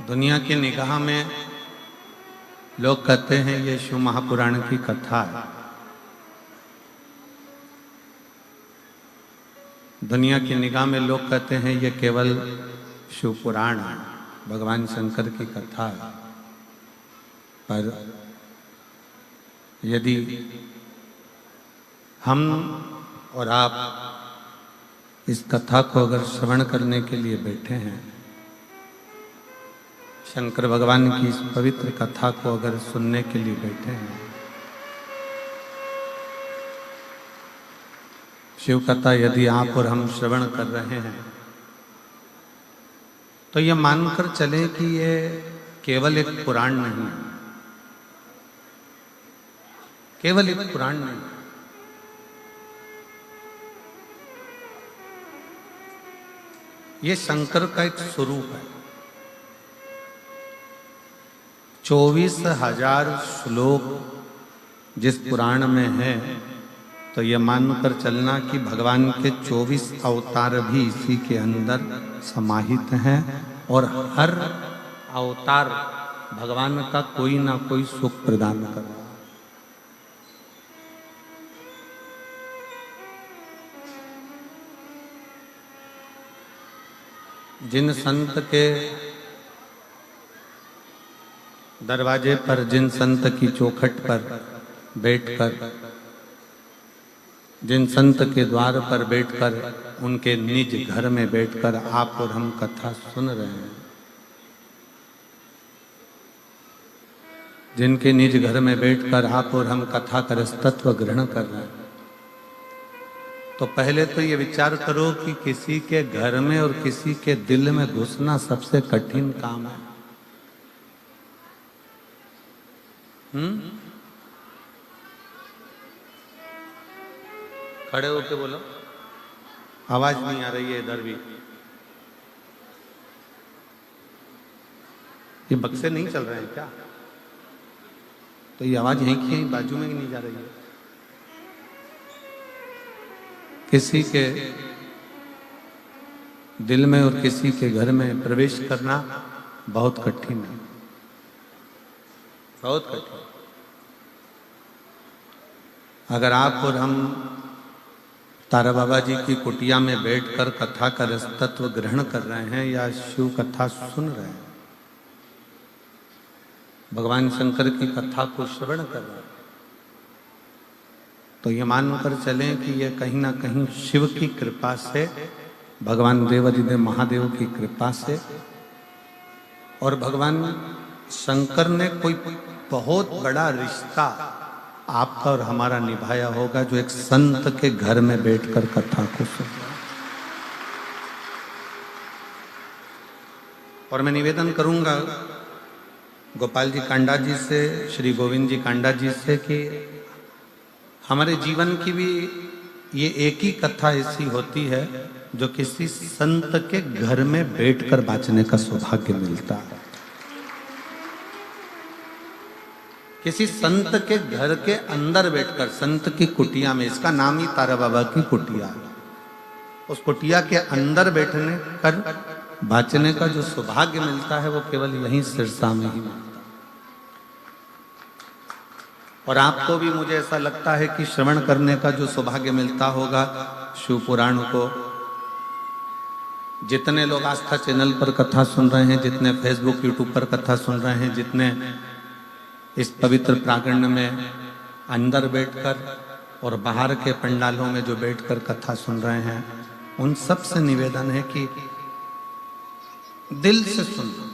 दुनिया की निगाह में लोग कहते हैं ये शिव महापुराण की कथा है। दुनिया की निगाह में लोग कहते हैं ये केवल शिव पुराण है, भगवान शंकर की कथा है। पर यदि हम और आप इस कथा को अगर श्रवण करने के लिए बैठे हैं, शंकर भगवान की इस पवित्र कथा को अगर सुनने के लिए बैठे हैं, शिव कथा यदि आप और हम श्रवण कर रहे हैं, तो ये मानकर चले कि ये केवल एक पुराण नहीं है, केवल एक पुराण नहीं। ये शंकर का एक स्वरूप है। 24,000 श्लोक जिस पुराण में है, तो ये मानकर चलना कि भगवान के 24 अवतार भी इसी के अंदर समाहित हैं और हर अवतार भगवान का कोई ना कोई सुख प्रदान कर रहा है। जिन संत के दरवाजे पर, जिन संत की चौखट पर बैठकर, जिन संत के द्वार पर बैठकर, उनके निज घर में बैठकर आप और हम कथा सुन रहे हैं, जिनके निज घर में बैठकर आप और हम कथा का रसतत्व ग्रहण कर रहे हैं, तो पहले तो ये विचार करो कि किसी के घर में और किसी के दिल में घुसना सबसे कठिन काम है। खड़े होके बोलो, आवाज नहीं आ रही है इधर भी। ये बक्से नहीं चल रहे हैं क्या? तो ये आवाज यहीं की यहीं बाजू में ही नहीं जा रही है। किसी के दिल में और किसी के घर में प्रवेश करना बहुत कठिन है, बहुत कठिन। अगर आप और हम तारा बाबा जी की कुटिया में बैठकर कथा का रसतत्व ग्रहण कर रहे हैं या शिव कथा सुन रहे हैं, भगवान शंकर की कथा को श्रवण कर रहे हैं, तो ये मानकर चलें कि ये कहीं ना कहीं शिव की कृपा से, भगवान देवाधिदेव महादेव की कृपा से, और भगवान शंकर ने कोई बहुत बड़ा रिश्ता आपका और हमारा निभाया होगा, जो एक संत के घर में बैठकर कथा को सुना। और मैं निवेदन करूंगा गोपाल जी कांडा जी से, श्री गोविंद जी कांडा जी से, कि हमारे जीवन की भी ये एक ही कथा ऐसी होती है जो किसी संत के घर में बैठकर बाँचने का सौभाग्य मिलता है। किसी संत के घर के अंदर बैठकर, संत की कुटिया में, इसका नाम ही तारा बाबा की कुटिया है, उस कुटिया के अंदर बैठने कर बाँचने का जो सौभाग्य मिलता है वो केवल यहीं सिरसा में ही मिलता है। और आपको भी मुझे ऐसा लगता है कि श्रवण करने का जो सौभाग्य मिलता होगा शिव पुराण को, जितने लोग आस्था चैनल पर कथा सुन रहे हैं, जितने फेसबुक यूट्यूब पर कथा सुन रहे हैं, जितने इस पवित्र प्रांगण में अंदर बैठकर और बाहर के पंडालों में जो बैठकर कथा सुन रहे हैं, उन सब से निवेदन है कि दिल से सुनो,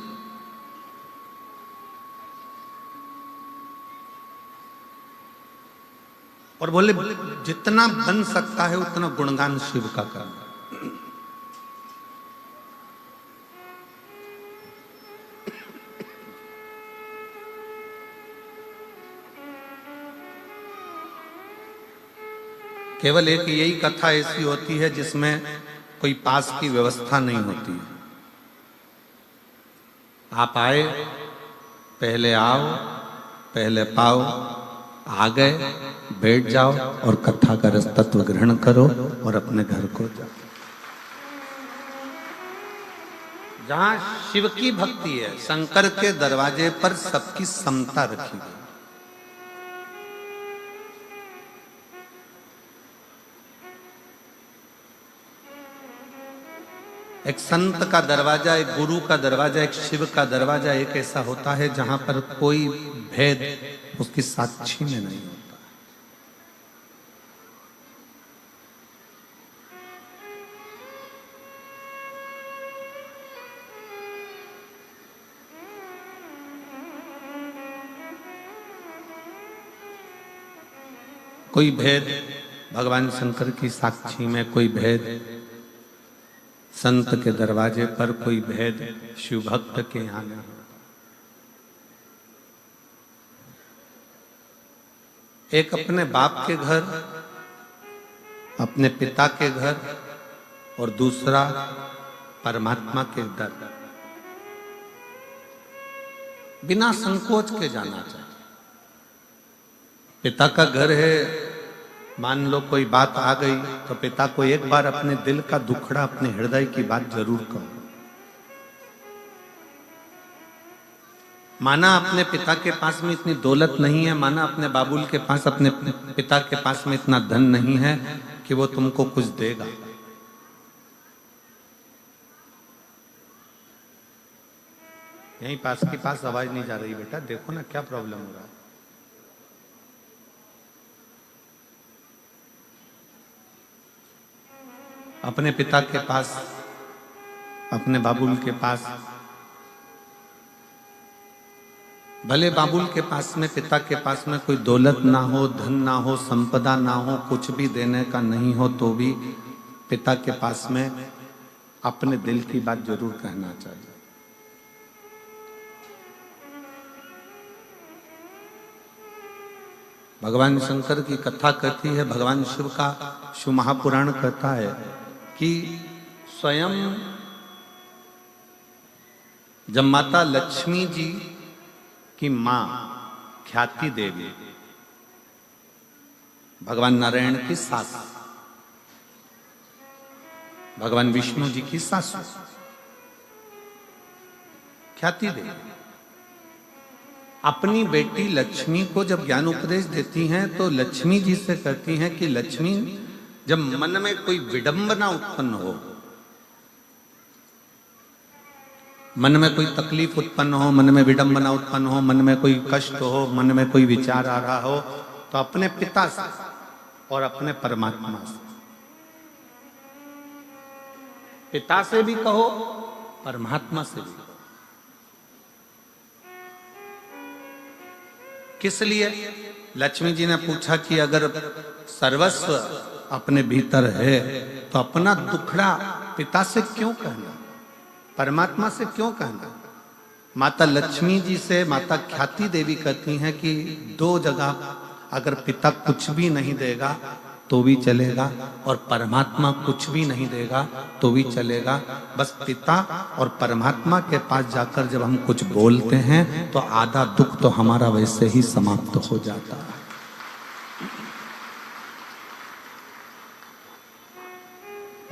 और बोले जितना बन सकता है उतना गुणगान शिव का करना। केवल एक यही कथा ऐसी होती है जिसमें कोई पास की व्यवस्था नहीं होती है। आप आए, पहले आओ, पहले पाओ, आ गए, बैठ जाओ और कथा का रस तत्व ग्रहण करो और अपने घर को जाओ। जहां शिव की भक्ति है, शंकर के दरवाजे पर सबकी समता रखी गई। एक संत का दरवाजा, एक गुरु का दरवाजा, एक शिव का दरवाजा एक ऐसा होता है जहां पर कोई भेद उसकी साक्षी में नहीं होता। कोई भेद भगवान शंकर की साक्षी में, कोई भेद संत के दरवाजे पर, कोई भेद शिव भक्त के यहां नहीं। एक अपने बाप के घर, अपने पिता के घर, और दूसरा परमात्मा के दर। बिना संकोच के जाना चाहिए। पिता का घर है, मान लो कोई बात आ गई तो पिता को एक बार अपने दिल का दुखड़ा, अपने हृदय की बात जरूर कहो। माना अपने पिता के पास में इतनी दौलत नहीं है, माना अपने बाबुल के पास, अपने पिता के पास में इतना धन नहीं है कि वो तुमको कुछ देगा। यहीं पास के पास आवाज नहीं जा रही बेटा, देखो ना क्या प्रॉब्लम हो रहा है। अपने पिता के पास, अपने बाबुल के पास, भले बाबुल के पास में, पिता के पास में कोई दौलत ना हो, धन ना हो, संपदा ना हो, कुछ भी देने का नहीं हो, तो भी पिता के पास में अपने दिल की बात जरूर कहना चाहिए। भगवान शंकर की कथा कहती है, भगवान शिव का शिव महापुराण कहता है कि स्वयं जब माता लक्ष्मी जी की मां ख्याति देवी, भगवान नारायण की सास, भगवान विष्णु जी की सासू ख्याति देवी, अपनी बेटी लक्ष्मी को जब ज्ञान उपदेश देती हैं तो लक्ष्मी जी से कहती हैं कि लक्ष्मी, जब मन में कोई विडंबना उत्पन्न हो, मन में कोई तकलीफ उत्पन्न हो, मन में विडंबना उत्पन्न हो, मन में कोई कष्ट हो, मन में कोई विचार आ रहा हो, तो अपने पिता से और अपने परमात्मा से, पिता से भी कहो, परमात्मा से भी कहो। किस लिए? लक्ष्मी जी ने पूछा कि अगर सर्वस्व अपने भीतर है तो अपना दुखड़ा पिता से क्यों कहना, परमात्मा से क्यों कहना? माता लक्ष्मी जी से माता ख्याति देवी कहती हैं कि दो जगह अगर पिता कुछ भी नहीं देगा तो भी चलेगा, और परमात्मा कुछ भी नहीं देगा तो भी चलेगा। बस पिता और परमात्मा के पास जाकर जब हम कुछ बोलते हैं तो आधा दुख तो हमारा वैसे ही समाप्त हो जाता है।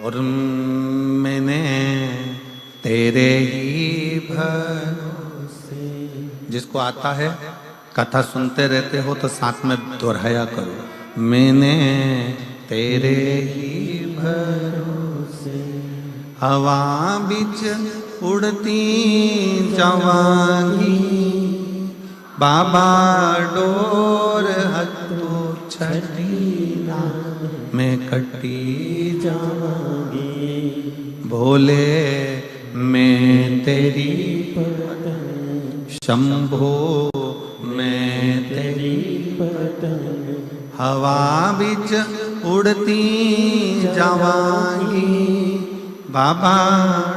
और मैंने तेरे ही भरोसे, जिसको आता है कथा सुनते रहते हो तो साथ में दोहराया करो, मैंने तेरे ही भरोसे हवा बिच उड़ती जावांगी, बाबा डोर हथो छड़ी ना मैं कटी जावांगी, भोले मैं तेरी पतन, शंभो मैं तेरी पतन, हवा बिच उड़ती जावांगी, बाबा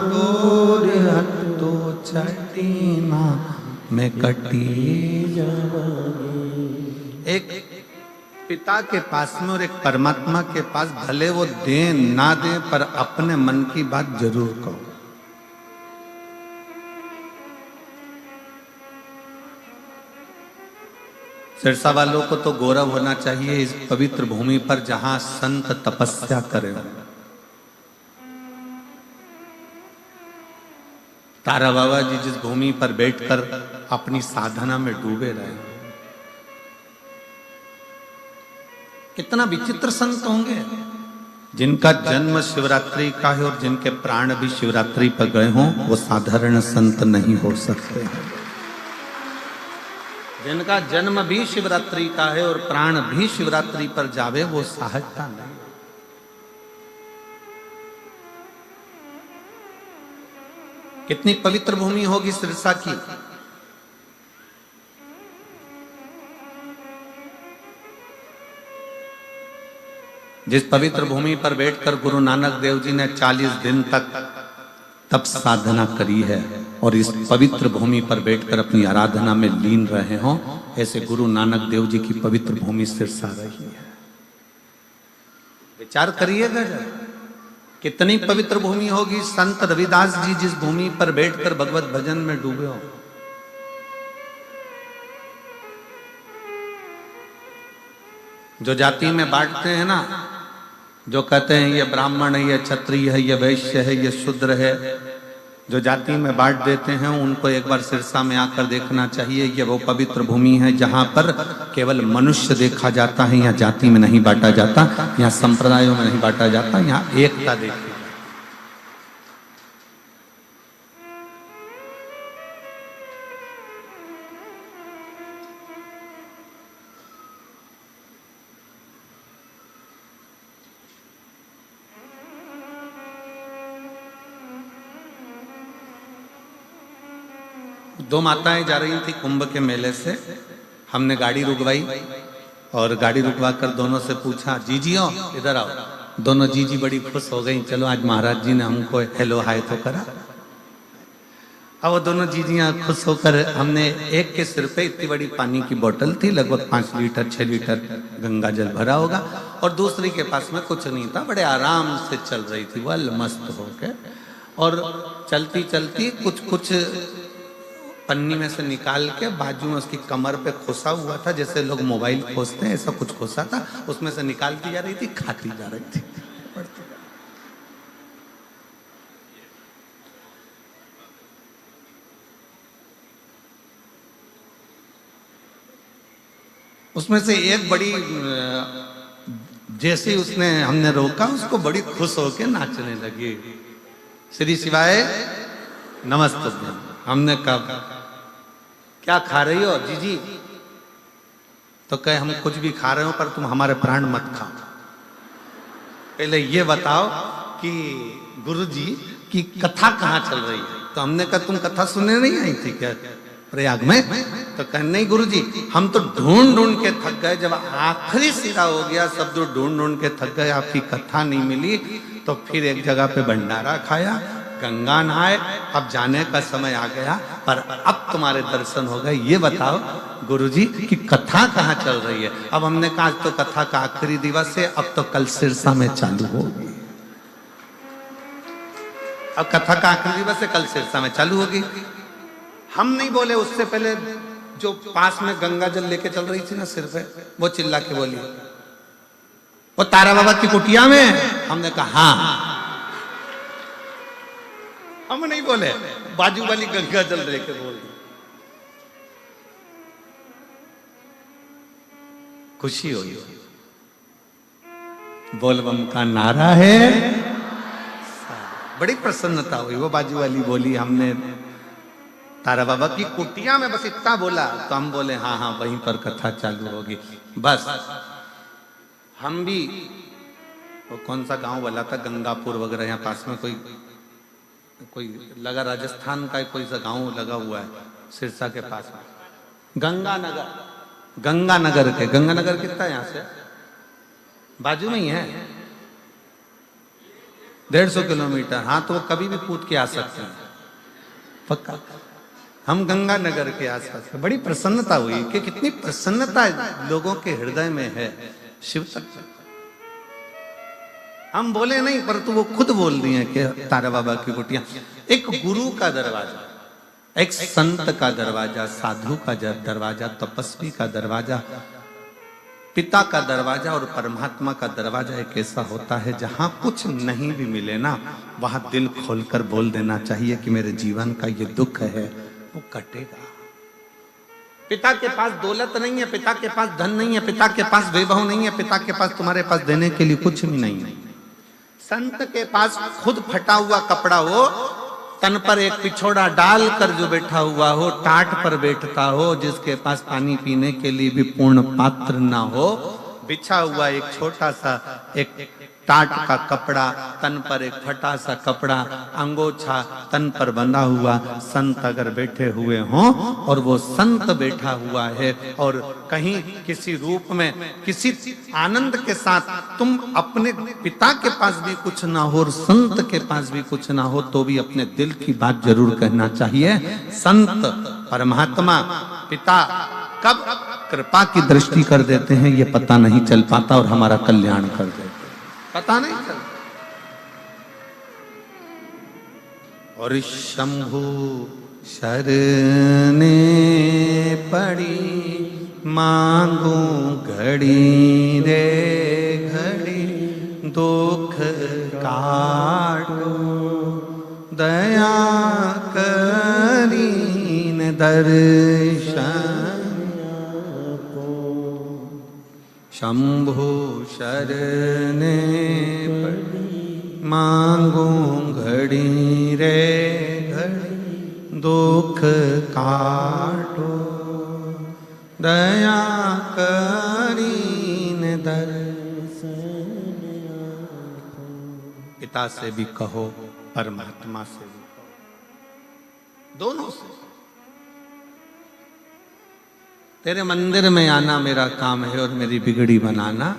डोर हथो छड़ी ना मैं कटी जावांगी। एक पिता के पास में और एक परमात्मा के पास भले वो दे ना दे, पर अपने मन की बात जरूर कहो। सिरसा वालों को तो गौरव होना चाहिए इस पवित्र भूमि पर जहां संत तपस्या करें। तारा बाबा जी जिस भूमि पर बैठकर अपनी साधना में डूबे रहे, कितना विचित्र संत होंगे जिनका जन्म शिवरात्रि का है और जिनके प्राण भी शिवरात्रि पर गए हों, वो साधारण संत नहीं हो सकते हैं। जिनका जन्म भी शिवरात्रि का है और प्राण भी शिवरात्रि पर जावे, वो सहजता नहीं। कितनी पवित्र भूमि होगी सिरसा की। जिस पवित्र भूमि पर बैठकर गुरु नानक देव जी ने 40 दिन तक तप साधना करी है और इस पवित्र भूमि पर बैठकर अपनी आराधना में लीन रहे हों, ऐसे गुरु नानक देव जी की पवित्र भूमि सिरसा रही है। विचार करिएगा जरा, कितनी पवित्र भूमि होगी। संत रविदास जी जिस भूमि पर बैठकर भगवत भजन में डूबे हो, जो जाति में बांटते हैं ना, जो कहते हैं ये ब्राह्मण है, ये क्षत्रिय है, ये वैश्य है, ये शूद्र है, जो जाति में बांट देते हैं, उनको एक बार सिरसा में आकर देखना चाहिए। ये वो पवित्र भूमि है जहां पर केवल मनुष्य देखा जाता है। यहाँ जाति में नहीं बांटा जाता, यहाँ संप्रदायों में नहीं बांटा जाता, यहाँ एकता देखी। दो माताएं जा रही थी कुंभ के मेले से। हमने गाड़ी रुकवाई और गाड़ी रुकवा कर दोनों से पूछा, जीजियो इधर आओ। दोनों जीजी बड़ी खुश हो गई, चलो आज महाराज जी ने हमको हेलो हाय तो करा। अब वो दोनों जीजियां खुश होकर, हमने एक के सिर पे इतनी बड़ी पानी की बोतल थी, लगभग 5 लीटर 6 लीटर गंगा जल भरा होगा, और दूसरी के पास में कुछ नहीं था। बड़े आराम से चल रही थी वह मस्त होके, और चलती चलती कुछ पन्नी में से निकाल के बाजू में उसकी कमर पे खोसा हुआ था, जैसे लोग मोबाइल खोसते हैं, ऐसा कुछ खोसा था, उसमें से निकालती जा रही थी, खाती जा रही थी। उसमें से एक बड़ी, जैसे उसने हमने रोका, उसको बड़ी खुश होके नाचने लगी। श्री शिवाय नमस्ते। हमने कहा क्या खा रही हो जीजी? तो कहे हम कुछ भी खा रहे हो, पर तुम हमारे प्राण मत खाओ। पहले ये बताओ कि गुरुजी की कथा कहाँ चल रही है? तो हमने कहा तुम कथा सुनने नहीं आई थी क्या प्रयाग में? तो कहे नहीं गुरुजी, हम तो ढूंढ ढूंढ के थक गए, जब आखिरी सिरा हो गया, सब जो ढूंढ ढूंढ के थक गए, आपकी कथा नहीं मिली, तो फिर एक जगह पे भंडारा खाया, गंगा नहाए, अब जाने का समय आ गया, पर अब तुम्हारे दर्शन हो गए। ये बताओ गुरुजी की कथा कहाँ चल रही है? अब हमने कहा आज तो कथा का आखिरी दिवस है, अब तो कल सिरसा में चालू होगी। अब कथा का आखिरी दिवस है, कल सिरसा में चालू होगी। हम नहीं बोले, उससे पहले जो पास में गंगा जल लेके चल रही थी ना सिर पे, वो चिल्ला के बोली, वो तारा बाबा की कुटिया में। हमने कहा हाँ। हम नहीं बोले, बाजू वाली गंगा जल लेके बोल दी। खुशी हुई, बोलबम का नारा है, बड़ी प्रसन्नता हुई। वो बाजू वाली बोली, हमने तारा बाबा की कुटिया में बस इतना बोला, तो हम बोले हाँ हाँ वहीं पर कथा चालू होगी। बस हम भी, वो कौन सा गांव वाला था, गंगापुर वगैरह, यहाँ पास में कोई लगा, राजस्थान का कोई सा गांव लगा हुआ है सिरसा के पास में, गंगानगर के। गंगानगर कितना है यहाँ से? बाजू में ही है, 150 किलोमीटर। हाँ, तो वो कभी भी कूद के आ सकते हैं पक्का। हम गंगानगर के आसपास, बड़ी प्रसन्नता हुई कि कितनी प्रसन्नता लोगों के हृदय में है शिव तत्व। हम बोले नहीं, परंतु वो खुद बोल रही हैं कि तारा बाबा की कुटिया एक गुरु का दरवाजा, एक संत का दरवाजा, साधु का दरवाजा, तपस्वी का दरवाजा, पिता का दरवाजा और परमात्मा का दरवाजा एक ऐसा होता है जहां कुछ नहीं भी मिले ना, वहां दिल खोलकर बोल देना चाहिए कि मेरे जीवन का ये दुख है वो कटेगा। पिता के पास दौलत नहीं है, पिता के पास धन नहीं है, पिता के पास वैभव नहीं है, पिता के पास तुम्हारे पास देने के लिए कुछ भी नहीं है। संत के पास खुद फटा हुआ कपड़ा हो, तन पर एक पिछोड़ा डाल कर जो बैठा हुआ हो, टाट पर बैठता हो, जिसके पास पानी पीने के लिए भी पूर्ण पात्र ना हो, बिछा हुआ एक छोटा सा एक टाट का कपड़ा, तन पर एक फटा सा कपड़ा, अंगोछा तन पर बंधा हुआ संत अगर बैठे हुए हों और वो संत बैठा हुआ है और कहीं किसी रूप में किसी आनंद के साथ तुम अपने पिता के पास भी कुछ ना हो और संत के पास भी कुछ ना हो तो भी अपने दिल की बात जरूर कहना चाहिए। संत परमात्मा पिता कब कृपा की दृष्टि कर देते हैं ये पता नहीं चल पाता और हमारा कल्याण कर देते पता नहीं चलता। और शंभु शरणे पड़ी मांगू घड़ी रे घड़ी, दुख काटो दया करीन दर्शन। शंभु शरणे पड़ी मांगू घड़ी रे घड़ी, दुख काटो दया करीन दर्शन। पिता से भी कहो, परमात्मा से भी कहो, दोनों से। तेरे मंदिर में आना मेरा काम है और मेरी बिगड़ी बनाना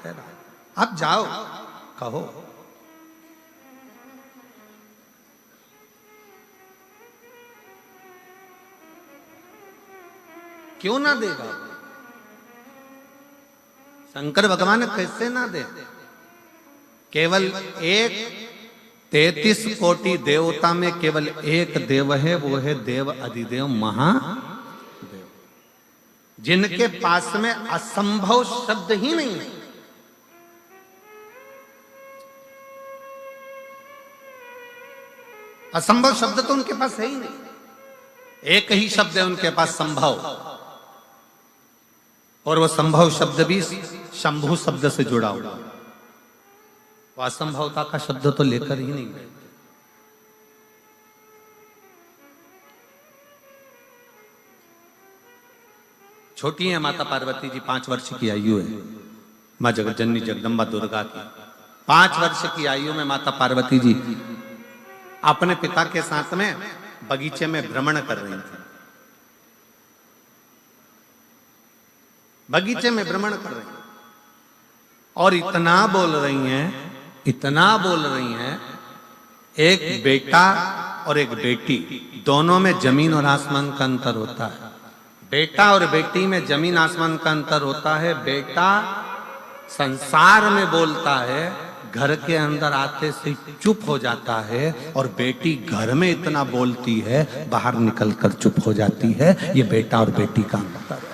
तेरा। अब जाओ कहो। क्यों ना देगा? शंकर भगवान कैसे ना दे? केवल एक 33 कोटि देवता में केवल एक देव है, वो है देव अधिदेव महादेव, जिनके पास में असंभव शब्द ही नहीं है। असंभव शब्द तो उनके पास है ही नहीं। एक ही शब्द है उनके पास, संभव, और वो संभव शब्द भी शंभु शब्द से जुड़ा हुआ। वो असंभवता का शब्द तो लेकर ही नहीं गए। छोटी है माता पार्वती जी, 5 वर्ष की आयु है। माँ जगज्जननी जगदम्बा दुर्गा की 5 वर्ष की आयु में माता पार्वती जी अपने पिता के साथ में बगीचे में भ्रमण कर रही थी। बगीचे में भ्रमण कर रही हैं और इतना बोल रही हैं, इतना बोल रही हैं, एक बेटा और एक बेटी, दोनों में जमीन और आसमान का अंतर होता है। बेटा और बेटी में जमीन आसमान का अंतर होता है। बेटा संसार में बोलता है, घर के अंदर आते से चुप हो जाता है, और बेटी घर में इतना बोलती है, बाहर निकलकर चुप हो जाती है। ये बेटा और बेटी का अंतर है।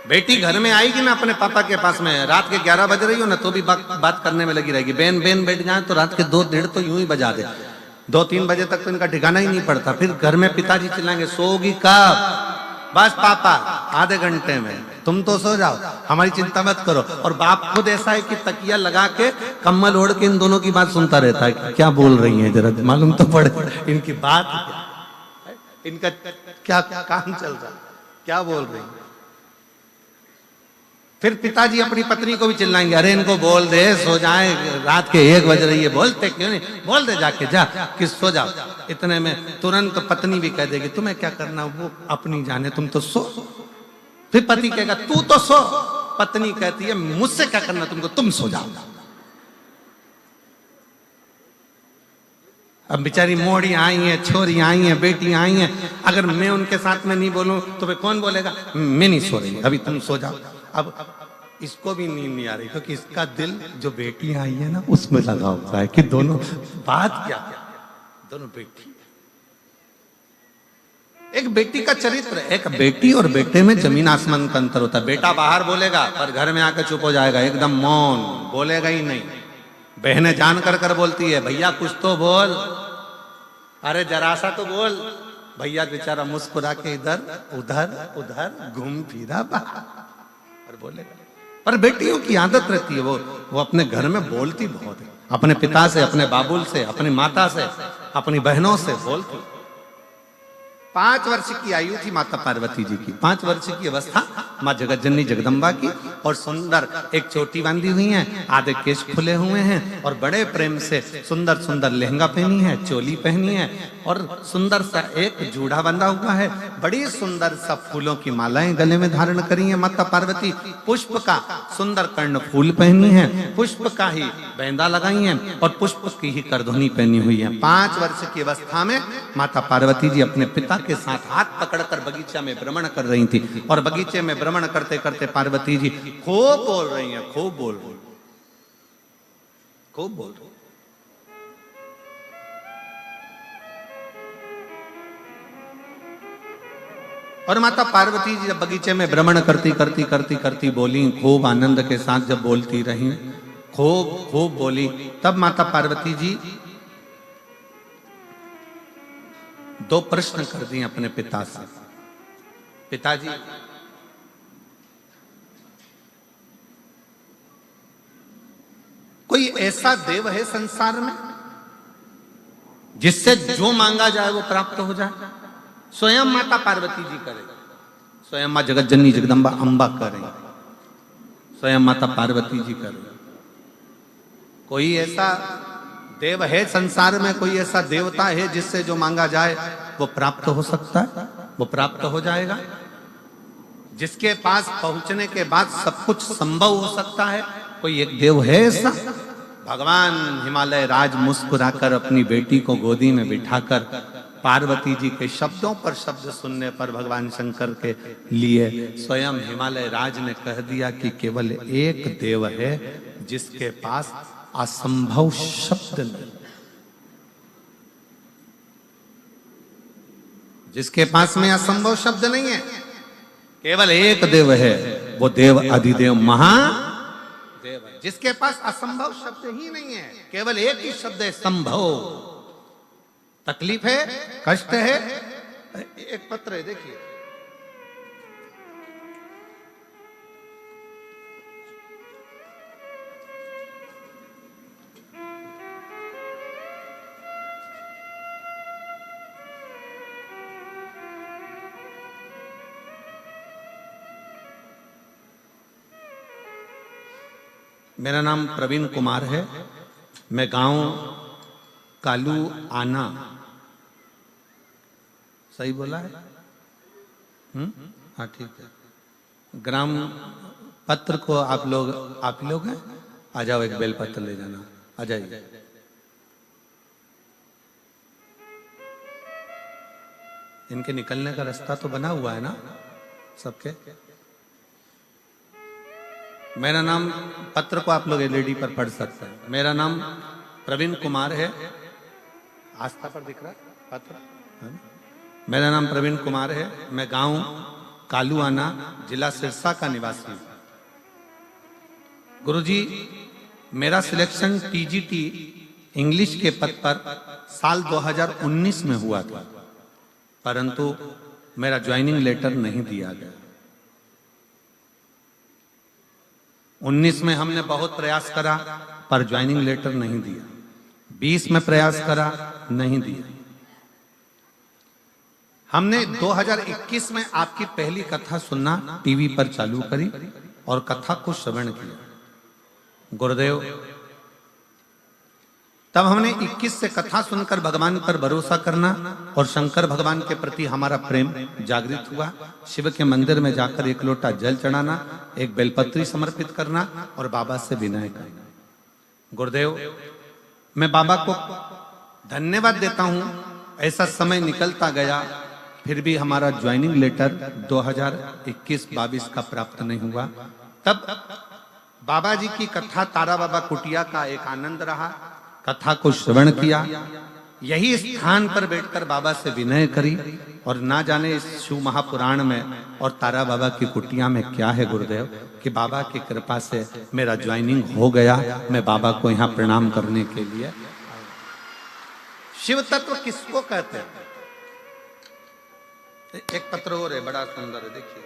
बेटी घर में आएगी ना अपने पापा के पास में, रात के 11 बज रही हो ना तो भी बात करने में लगी रहेगी। बेन बेन बैठ जाए तो रात के 2-1:30 तो यूं ही बजा दे। 2-3 बजे तक तो इनका ठिकाना ही नहीं पड़ता। फिर घर में पिताजी चिल्लाएंगे, सोगी कब? बस पापा आधे घंटे में, तुम तो सो जाओ, हमारी चिंता मत करो। और बाप खुद ऐसा है कि तकिया लगा के कम्बल ओढ़ के इन दोनों की बात सुनता रहता है कि क्या बोल रही हैं, जरा मालूम तो पड़े इनकी बात, इनका क्या काम चल रहा, क्या बोल रही है। फिर पिताजी अपनी पत्नी को भी चिल्लाएंगे, अरे इनको बोल दे सो जाए, रात के 1 बज रही है, बोलते क्यों नहीं, बोल दे जाके, जा कि सो जाओ। इतने में तुरंत पत्नी भी कह देगी, तुम्हें क्या करना, वो अपनी जाने, तुम तो सो। फिर पति कहेगा, तू तो सो। पत्नी कहती है, मुझसे क्या करना तुमको, तुम सो जाओ। अब बेचारी मोड़ी आई है, छोरी आई है, बेटी आई है, अगर मैं उनके साथ में नहीं बोलूं तो फिर कौन बोलेगा, मैं नहीं सो रही, अभी तुम सो जाओ। अब इसको भी नींद नहीं आ रही क्योंकि इसका दिल जो बेटी आई है ना उसमें लगा हुआ है कि दोनों बात क्या, दोनों बेटी, एक एक बेटी का चरित्र, एक बेटी और बेटे में जमीन आसमान का अंतर होता है। बेटा बाहर बोलेगा पर घर में आकर चुप हो जाएगा, एकदम मौन, बोलेगा ही नहीं। बहनें जान कर बोलती है भैया कुछ तो बोल, अरे जरा सा तो बोल। भैया बेचारा मुस्कुरा के इधर उधर उधर घूम फिरा बाहर और बोलेगा। पर बेटियों की आदत रहती है, वो अपने घर में बोलती बहुत है, अपने पिता से, अपने बाबुल से, अपनी माता से, अपनी बहनों से बोलती। 5 वर्ष की आयु थी माता पार्वती जी की, 5 वर्ष की अवस्था माँ जगतजननी जगदम्बा की, और सुंदर एक चोटी बांधी हुई है, आधे केश खुले हुए हैं, और बड़े प्रेम से सुंदर सुंदर लहंगा पहनी है, चोली पहनी है, और सुंदर सा एक जूड़ा बंधा हुआ है। बड़ी सुंदर सा फूलों की मालाएं गले में धारण करी है माता पार्वती। पुष्प का सुंदर कर्ण फूल पहनी है, पुष्प का ही बैंदा लगाई है, और पुष्प की ही करधुनी पहनी हुई है। 5 वर्ष की अवस्था में माता पार्वती जी अपने पिता के साथ हाथ पकड़कर बगीचा में भ्रमण कर रही थी, और बगीचे में भ्रमण करते करते पार्वती जी खूब बोल रही हैं, खूब बोल रही, खूब बोल रही। और माता पार्वती जी जब बगीचे में भ्रमण करती बोली, खूब आनंद के साथ जब बोलती रही, खूब खूब बोली, तब माता पार्वती जी 2 प्रश्न कर दिए अपने पिता से। पिताजी, कोई ऐसा देव है संसार में जिससे जो मांगा जाए वो प्राप्त हो जाए? स्वयं माता पार्वती जी करें, स्वयं मां जगतजननी जगदम्बा अंबा करें, स्वयं माता पार्वती जी करें। कोई ऐसा देव है संसार में, कोई ऐसा देवता है जिससे जो मांगा जाए वो प्राप्त हो सकता है, वो प्राप्त हो जाएगा, जिसके पास पहुंचने के बाद सब कुछ संभव हो सकता है? कोई एक देव है ऐसा? भगवान हिमालय राज मुस्कुराकर अपनी बेटी को गोदी में बिठाकर पार्वती जी के शब्दों पर शब्द सुनने पर भगवान शंकर के लिए स्वयं हिमालय राज ने कह दिया कि केवल एक देव है जिसके पास असंभव शब्द नहीं, जिसके पास में असंभव शब्द नहीं है। केवल एक देव है, वो देव अधिदेव महादेव है, जिसके पास असंभव शब्द ही नहीं है। केवल एक ही शब्द है, संभव। तकलीफ है, कष्ट है, एक पत्र है देखिए, मेरा नाम प्रवीण कुमार है, मैं गांव कालू आना, सही बोला है? हाँ ठीक है। ग्राम पत्र को आप लोग हैं, आ जाओ, एक बेल पत्र ले जाना, आ जाइए। इनके निकलने का रास्ता तो बना हुआ है ना सबके? मेरा नाम, पत्र को आप लोग एलईडी पर पढ़ सकते हैं। मेरा नाम प्रवीण कुमार है, आस्था पर दिख रहा है पत्र है? मेरा नाम प्रवीण कुमार है, मैं गांव कालूआना, जिला सिरसा का निवासी हूं। गुरुजी, मेरा सिलेक्शन टीजीटी इंग्लिश के पद पर साल 2019 में हुआ था, परंतु मेरा ज्वाइनिंग लेटर नहीं दिया गया। 19 में हमने बहुत प्रयास करा पर ज्वाइनिंग लेटर नहीं दिया, 20 में प्रयास करा, नहीं दिया। हमने 2021 में आपकी पहली कथा सुनना टीवी पर चालू करी और कथा को श्रवण किया। गुरुदेव, तब हमने 21 से कथा सुनकर भगवान पर भरोसा करना और शंकर भगवान के प्रति हमारा प्रेम जागृत हुआ। शिव के मंदिर में जाकर 1 लोटा जल चढ़ाना, एक बेलपत्री समर्पित करना और बाबा से विनय करना। गुरुदेव, मैं बाबा को धन्यवाद देता हूं, ऐसा समय निकलता गया फिर भी हमारा ज्वाइनिंग लेटर 2021-22 का प्राप्त नहीं हुआ। तब बाबा जी की कथा तारा बाबा कुटिया का एक आनंद रहा, कथा को श्रवण किया। यही स्थान पर बैठकर बाबा से विनय करी, और ना जाने इस शिव महापुराण में और तारा बाबा की कुटिया में क्या है गुरुदेव, कि बाबा की कृपा से मेरा ज्वाइनिंग हो गया। मैं बाबा को यहाँ प्रणाम करने के लिए। शिव तत्व किसको कहते हैं? एक पत्र और है, बड़ा सुंदर है, देखिए।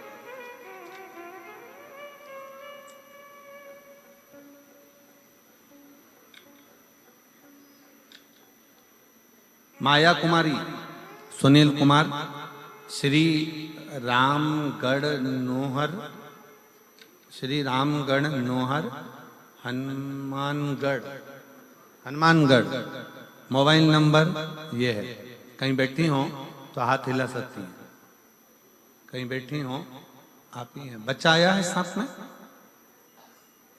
माया कुमारी, सुनील कुमार, श्री रामगढ़ नोहर, श्री रामगढ़ नोहर, हनुमानगढ़। मोबाइल नंबर ये है। कहीं बैठी हो तो हाथ हिला सकती हैं, कहीं बैठी हो आप ही हैं। बच्चा आया है साथ में,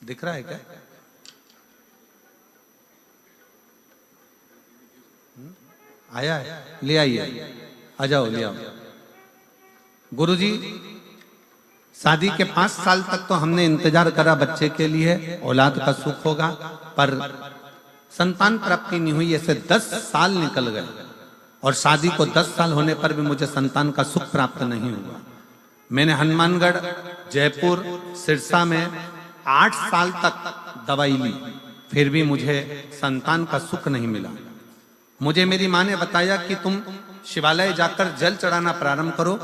दिख रहा है क्या? आया है, ले आइए, आ जाओ, ले आओ। गुरुजी, शादी के 5 साल तक तो हमने इंतजार करा बच्चे के लिए, औलाद का सुख होगा, पर संतान प्राप्ति नहीं हुई। ऐसे 10 साल निकल गए और शादी को 10 साल होने पर भी मुझे संतान का सुख प्राप्त नहीं हुआ। मैंने हनुमानगढ़, जयपुर, सिरसा में 8 साल तक दवाई ली, फिर भी मुझे संतान का सुख नहीं मिला। मुझे मेरी माँ ने बताया कि तुम शिवालय जाकर जल चढ़ाना प्रारंभ करो।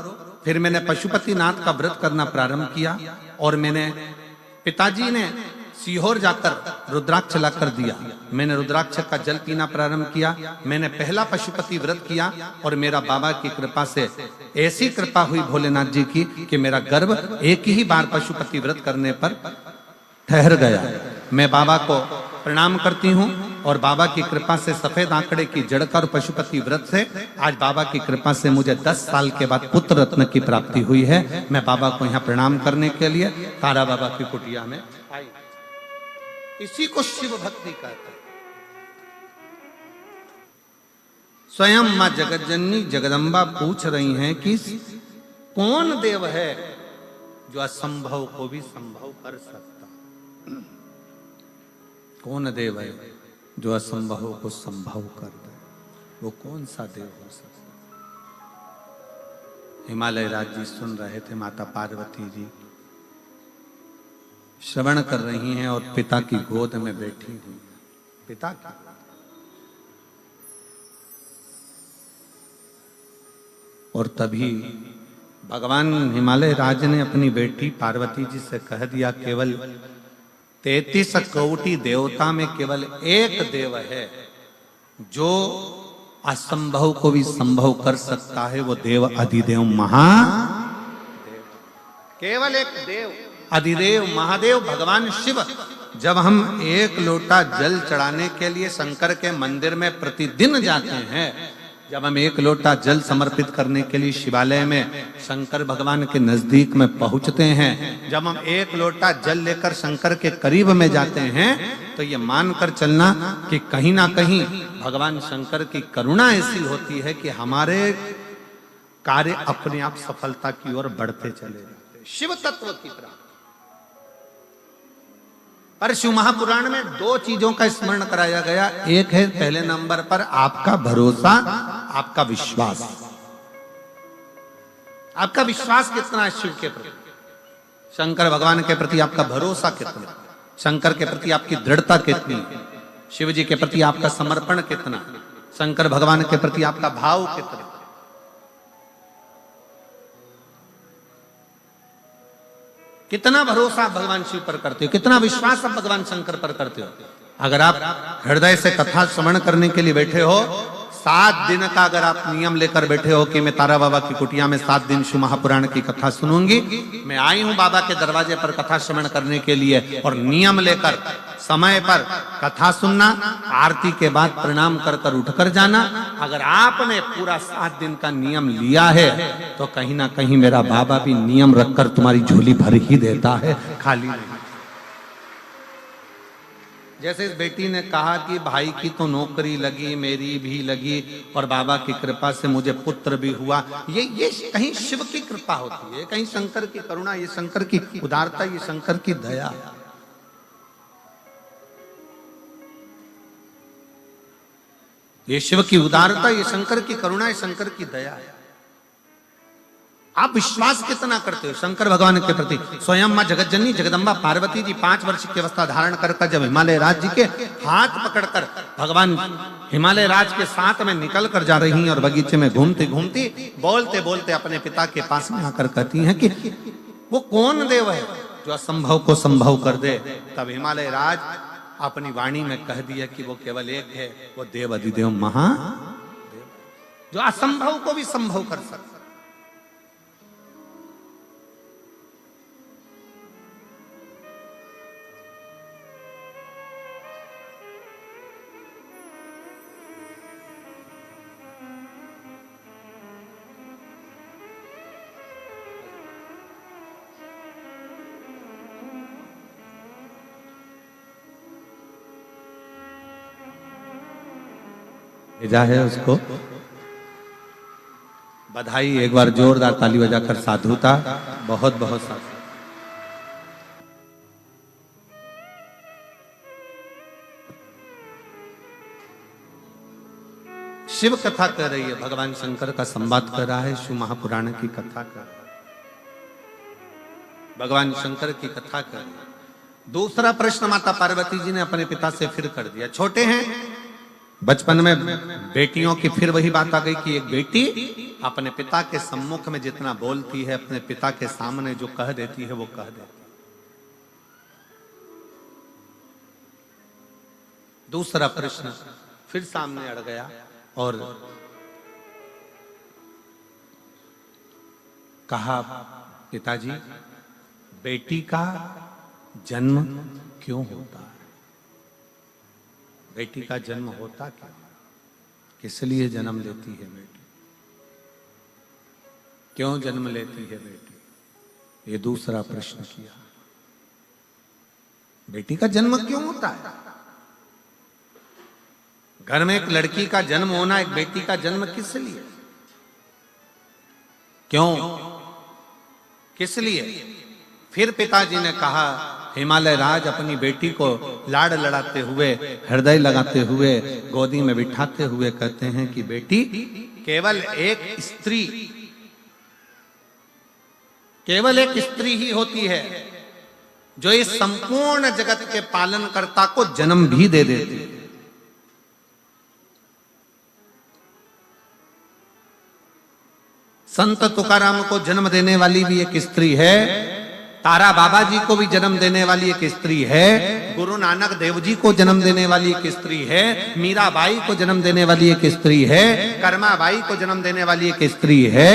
फिर मैंने पशुपतिनाथ का व्रत करना प्रारंभ किया, और मैंने पिताजी ने सीहोर जाकर रुद्राक्ष लाकर दिया। मैंने रुद्राक्ष का जल पीना प्रारंभ किया। मैंने पहला पशुपति व्रत किया, और मेरा बाबा की कृपा से ऐसी कृपा हुई भोलेनाथ जी की कि मेरा गर्भ एक ही बार पशुपति व्रत करने पर ठहर गया। मैं बाबा को प्रणाम करती हूँ, और बाबा की कृपा से सफेद आंकड़े की जड़कर पशुपति व्रत से आज बाबा की कृपा से मुझे 10 साल के बाद पुत्र रत्न की प्राप्ति हुई है। मैं बाबा को यहाँ प्रणाम करने के लिए तारा बाबा की कुटिया में आई। इसी को शिव भक्ति कहते हैं। स्वयं मां जगतजननी जगदम्बा पूछ रही हैं कि कौन देव है जो असंभव को भी संभव कर सकता? कौन देव है जो असंभव को संभव कर दे? वो कौन सा देव हो सकता? हिमालय राज जी सुन रहे थे, माता पार्वती जी श्रवण कर रही हैं और पिता की गोद में बैठी हुई। पिता की, और तभी भगवान हिमालय राज ने अपनी बेटी पार्वती जी से कह दिया, केवल 33 कोटि देवता में केवल एक देव है जो असंभव को भी संभव कर सकता है। वो देव अधिदेव महादेव, केवल एक देव अधिदेव महादेव भगवान शिव। जब हम 1 लोटा जल चढ़ाने के लिए शंकर के मंदिर में प्रतिदिन जाते हैं, जब हम 1 लोटा जल समर्पित करने के लिए शिवालय में शंकर भगवान के नजदीक में पहुंचते हैं, जब हम 1 लोटा जल लेकर शंकर के करीब में जाते हैं, तो ये मानकर चलना कि कहीं ना कहीं भगवान शंकर की करुणा ऐसी होती है कि हमारे कार्य अपने आप सफलता की ओर बढ़ते चले जाते। शिव तत्व की प्राप्ति। पर शिव महापुराण में 2 चीजों का स्मरण कराया गया। एक है पहले नंबर पर आपका भरोसा, आपका विश्वास। आपका विश्वास कितना है शिव के प्रति, शंकर भगवान के प्रति आपका भरोसा कितना, शंकर के प्रति आपकी दृढ़ता कितनी, शिव जी के प्रति आपका समर्पण कितना, शंकर भगवान के प्रति आपका भाव कितना। कितना भरोसा आप भगवान शिव पर करते हो, कितना विश्वास आप भगवान शंकर पर करते हो। अगर आप हृदय से कथा श्रवण करने के लिए बैठे हो, 7 दिन का अगर आप नियम लेकर बैठे हो कि मैं तारा बाबा की कुटिया में 7 दिन शिव महापुराण की कथा सुनूंगी, मैं आई हूं बाबा के दरवाजे पर कथा श्रवण करने के लिए, और नियम लेकर समय पर कथा सुनना, आरती के बाद प्रणाम कर कर उठकर जाना। अगर आपने पूरा 7 दिन का नियम लिया है, तो कहीं ना कहीं मेरा बाबा भी नियम रखकर तुम्हारी झोली भर ही देता है, खाली नहीं। जैसे इस बेटी ने कहा कि भाई की तो नौकरी लगी, मेरी भी लगी, और बाबा की कृपा से मुझे पुत्र भी हुआ। ये कहीं शिव की कृपा होती है, कहीं शंकर की करुणा, ये शंकर की उदारता, ये शंकर की दया। ये शिव की उदारता, ये शंकर की करुणा, ये शंकर की दया है। आप विश्वास कितना करते हो शंकर भगवान के प्रति? स्वयं मां जगतजननी जगदम्बा पार्वती जी 5 वर्ष की अवस्था धारण कर जब हिमालय राज जी के हाथ पकड़कर भगवान हिमालय राज के साथ में निकल कर जा रही हैं और बगीचे में घूमती घूमती बोलते बोलते अपने पिता के पास में आकर कहती हैं कि वो कौन देव है जो असंभव को संभव कर दे। तब हिमालय राज अपनी वाणी में कह दिया कि वो केवल एक है, वो देव अधिदेव महादेव जो असंभव को भी संभव कर सकता। भेजा है उसको बधाई। एक बार जोरदार ताली बजाकर साधुता। बहुत बहुत साधु। शिव कथा कर रही है, भगवान शंकर का संवाद कर रहा है, शिव महापुराण की कथा कर रहा है, भगवान शंकर की कथा कर रहा है। दूसरा प्रश्न माता पार्वती जी ने अपने पिता से फिर कर दिया। छोटे हैं, बचपन में बेटियों की फिर वही बात आ गई कि एक बेटी अपने पिता के सम्मुख में जितना बोलती है, अपने पिता के सामने जो कह देती है वो कह देती है। दूसरा प्रश्न फिर सामने अड़ गया और कहा, पिताजी बेटी का जन्म क्यों होता है? बेटी का जन्म होता क्या, किस लिए जन्म लेती है बेटी, क्यों जन्म लेती है बेटी? ये दूसरा प्रश्न किया। बेटी का जन्म क्यों होता है? घर में एक लड़की का जन्म होना, एक बेटी का जन्म किस लिए, क्यों, किस लिए? फिर पिताजी ने कहा, हिमालय राज अपनी बेटी को लाड़ लड़ाते हुए, हृदय लगाते हुए, गोदी में बिठाते हुए कहते हैं कि बेटी केवल एक स्त्री, केवल एक स्त्री ही होती है जो इस संपूर्ण जगत के पालनकर्ता को जन्म भी दे देती है। संत तुकाराम को जन्म देने वाली भी एक स्त्री है, तारा बाबा जी को भी जन्म देने वाली एक स्त्री है, गुरु नानक देव जी को जन्म देने वाली एक स्त्री है, मीराबाई को जन्म देने वाली एक स्त्री है, कर्माबाई को जन्म देने वाली एक स्त्री है,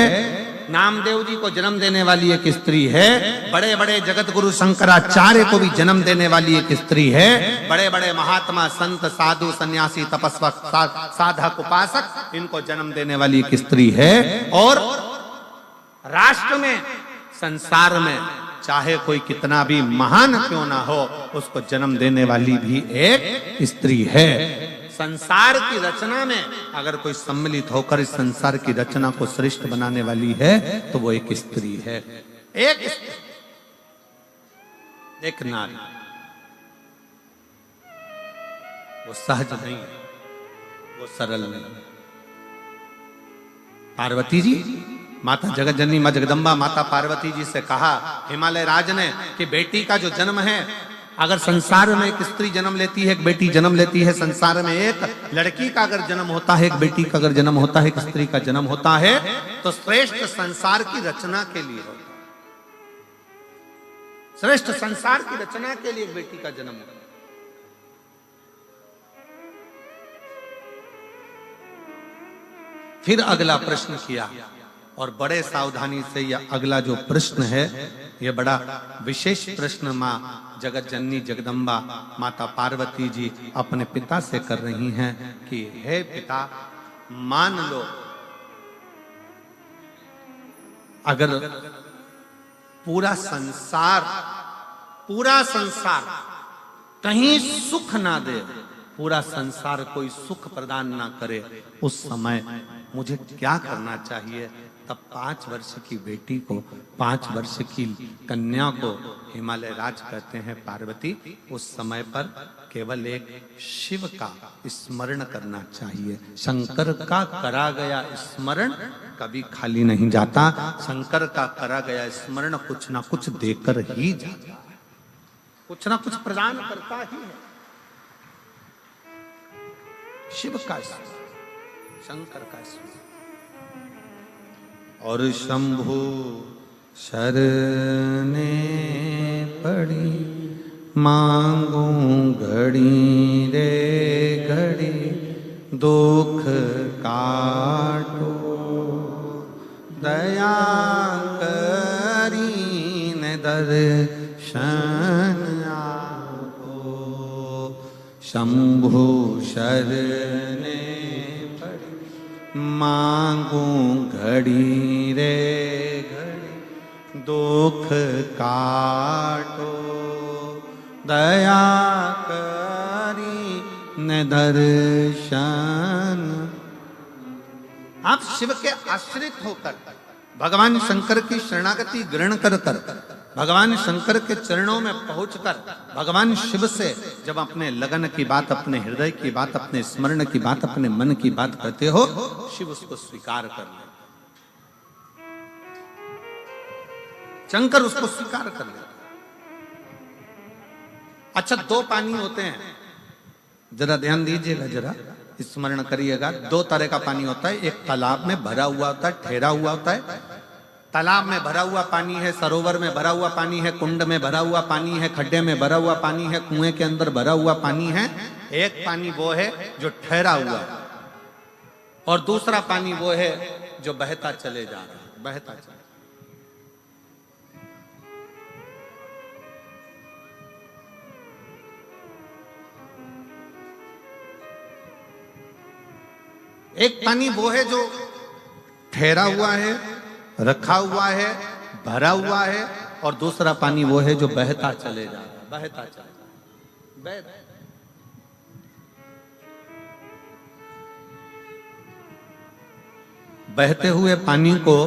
नामदेव जी को जन्म देने वाली एक स्त्री है, बड़े बड़े जगत गुरु शंकराचार्य को भी जन्म देने वाली एक स्त्री है, बड़े बड़े महात्मा संत साधु सन्यासी तपस्वक साधक उपासक इनको जन्म देने वाली एक स्त्री है। और राष्ट्र में, संसार में चाहे कोई कितना भी महान क्यों ना हो, उसको जन्म देने वाली भी एक स्त्री है। संसार की रचना में अगर कोई सम्मिलित होकर इस संसार की रचना को श्रेष्ठ बनाने वाली है तो वो एक स्त्री है, एक नारी। वो सहज नहीं, वो सरल नहीं। पार्वती जी, माता जगत जननी मां जगदम्बा माता पार्वती जी से कहा हिमालय राज ने कि बेटी का जो जन्म है, अगर संसार में एक स्त्री जन्म लेती है, एक बेटी जन्म लेती है, संसार में एक लड़की का अगर जन्म होता है, एक बेटी का अगर जन्म होता है, एक स्त्री का जन्म होता है, तो श्रेष्ठ संसार की रचना के लिए होता है। श्रेष्ठ संसार की रचना के लिए एक बेटी का जन्म होता है। फिर अगला प्रश्न किया और बड़े सावधानी से यह अगला जो प्रश्न है, यह बड़ा विशेष प्रश्न मां जगत जननी जगदम्बा माता पार्वती जी अपने पिता से कर रही हैं कि हे पिता, मान लो अगर पूरा संसार कहीं सुख ना दे, पूरा संसार कोई सुख प्रदान ना करे, उस समय मुझे क्या करना चाहिए? तब 5 वर्ष की बेटी को, 5 वर्ष की कन्या को हिमालय राज कहते हैं पार्वती, उस समय पर केवल एक शिव का स्मरण करना चाहिए। शंकर का करा गया स्मरण कभी खाली नहीं जाता। शंकर का करा गया स्मरण कुछ ना कुछ देकर ही जाता है, कुछ ना कुछ प्रदान करता ही है। शिव का स्मरण, शंकर का स्मरण। और शंभु शरणे पड़ी मांगू घड़ी रे घड़ी दुख काटो दया करी न दर्शन आपो। शंभु शरणे पड़ी मांगू घड़ी रे घड़ी दुख काटो दया करी न दर्शन। आप शिव के आश्रित होकर भगवान शंकर की शरणागति ग्रहण कर भगवान शंकर के चरणों में पहुंचकर भगवान शिव से जब अपने लगन की बात, अपने हृदय की बात, अपने स्मरण की बात, अपने मन की बात करते हो, शिव उसको स्वीकार कर ले, शंकर उसको स्वीकार कर ले। अच्छा, दो पानी होते हैं, जरा ध्यान दीजिएगा, जरा स्मरण करिएगा। दो तरह का पानी होता है, एक तालाब में भरा हुआ होता है, ठहरा हुआ होता है। तालाब में भरा हुआ पानी है, सरोवर में भरा हुआ पानी है, कुंड में भरा हुआ पानी है, खड्डे में भरा हुआ पानी है, कुएं के अंदर भरा हुआ पानी है। एक पानी वो है जो ठहरा हुआ है, और दूसरा पानी वो है जो बहता चले जा रहा है, बहता चले। एक पानी वो है जो ठहरा हुआ है, रखा हुआ है, भरा हुआ है, और दूसरा पानी वो है जो बहता चले जा रहा है, बहता चले जा रहा है। बहते हुए पानी को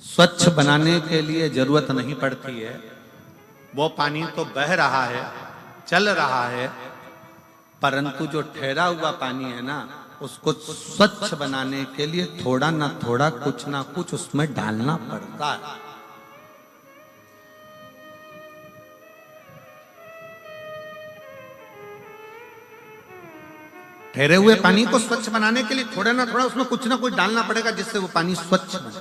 स्वच्छ बनाने के लिए जरूरत नहीं पड़ती है। वो पानी तो बह रहा है, चल रहा है, परंतु जो ठहरा हुआ पानी है ना, उसको स्वच्छ बनाने के लिए थोड़ा ना थोड़ा, कुछ ना कुछ उसमें डालना पड़ता है। ठहरे हुए पानी को स्वच्छ बनाने के लिए थोड़ा ना थोड़ा उसमें कुछ ना कुछ डालना पड़ेगा, जिससे वो पानी स्वच्छ बने।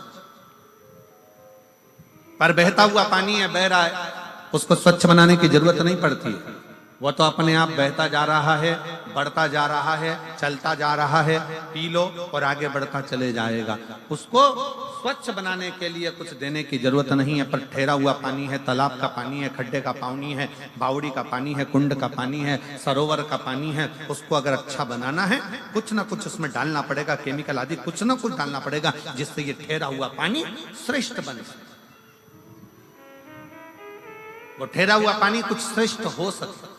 पर बहता हुआ पानी है, बह रहा है, उसको स्वच्छ बनाने की जरूरत नहीं पड़ती है। वो तो अपने आप बहता जा रहा है, बढ़ता जा रहा है, चलता जा रहा है, पी लो और आगे बढ़ता चले जाएगा। उसको स्वच्छ बनाने के लिए कुछ देने की जरूरत नहीं है। पर ठहरा हुआ पानी है, तालाब का पानी है, खड्डे का पानी है, बावड़ी का पानी है, कुंड का पानी है, सरोवर का पानी है, उसको अगर अच्छा बनाना है, कुछ ना कुछ उसमें डालना पड़ेगा, केमिकल आदि कुछ ना कुछ डालना पड़ेगा, जिससे ये ठहरा हुआ पानी श्रेष्ठ बने। वो ठहरा हुआ पानी कुछ श्रेष्ठ हो सकता,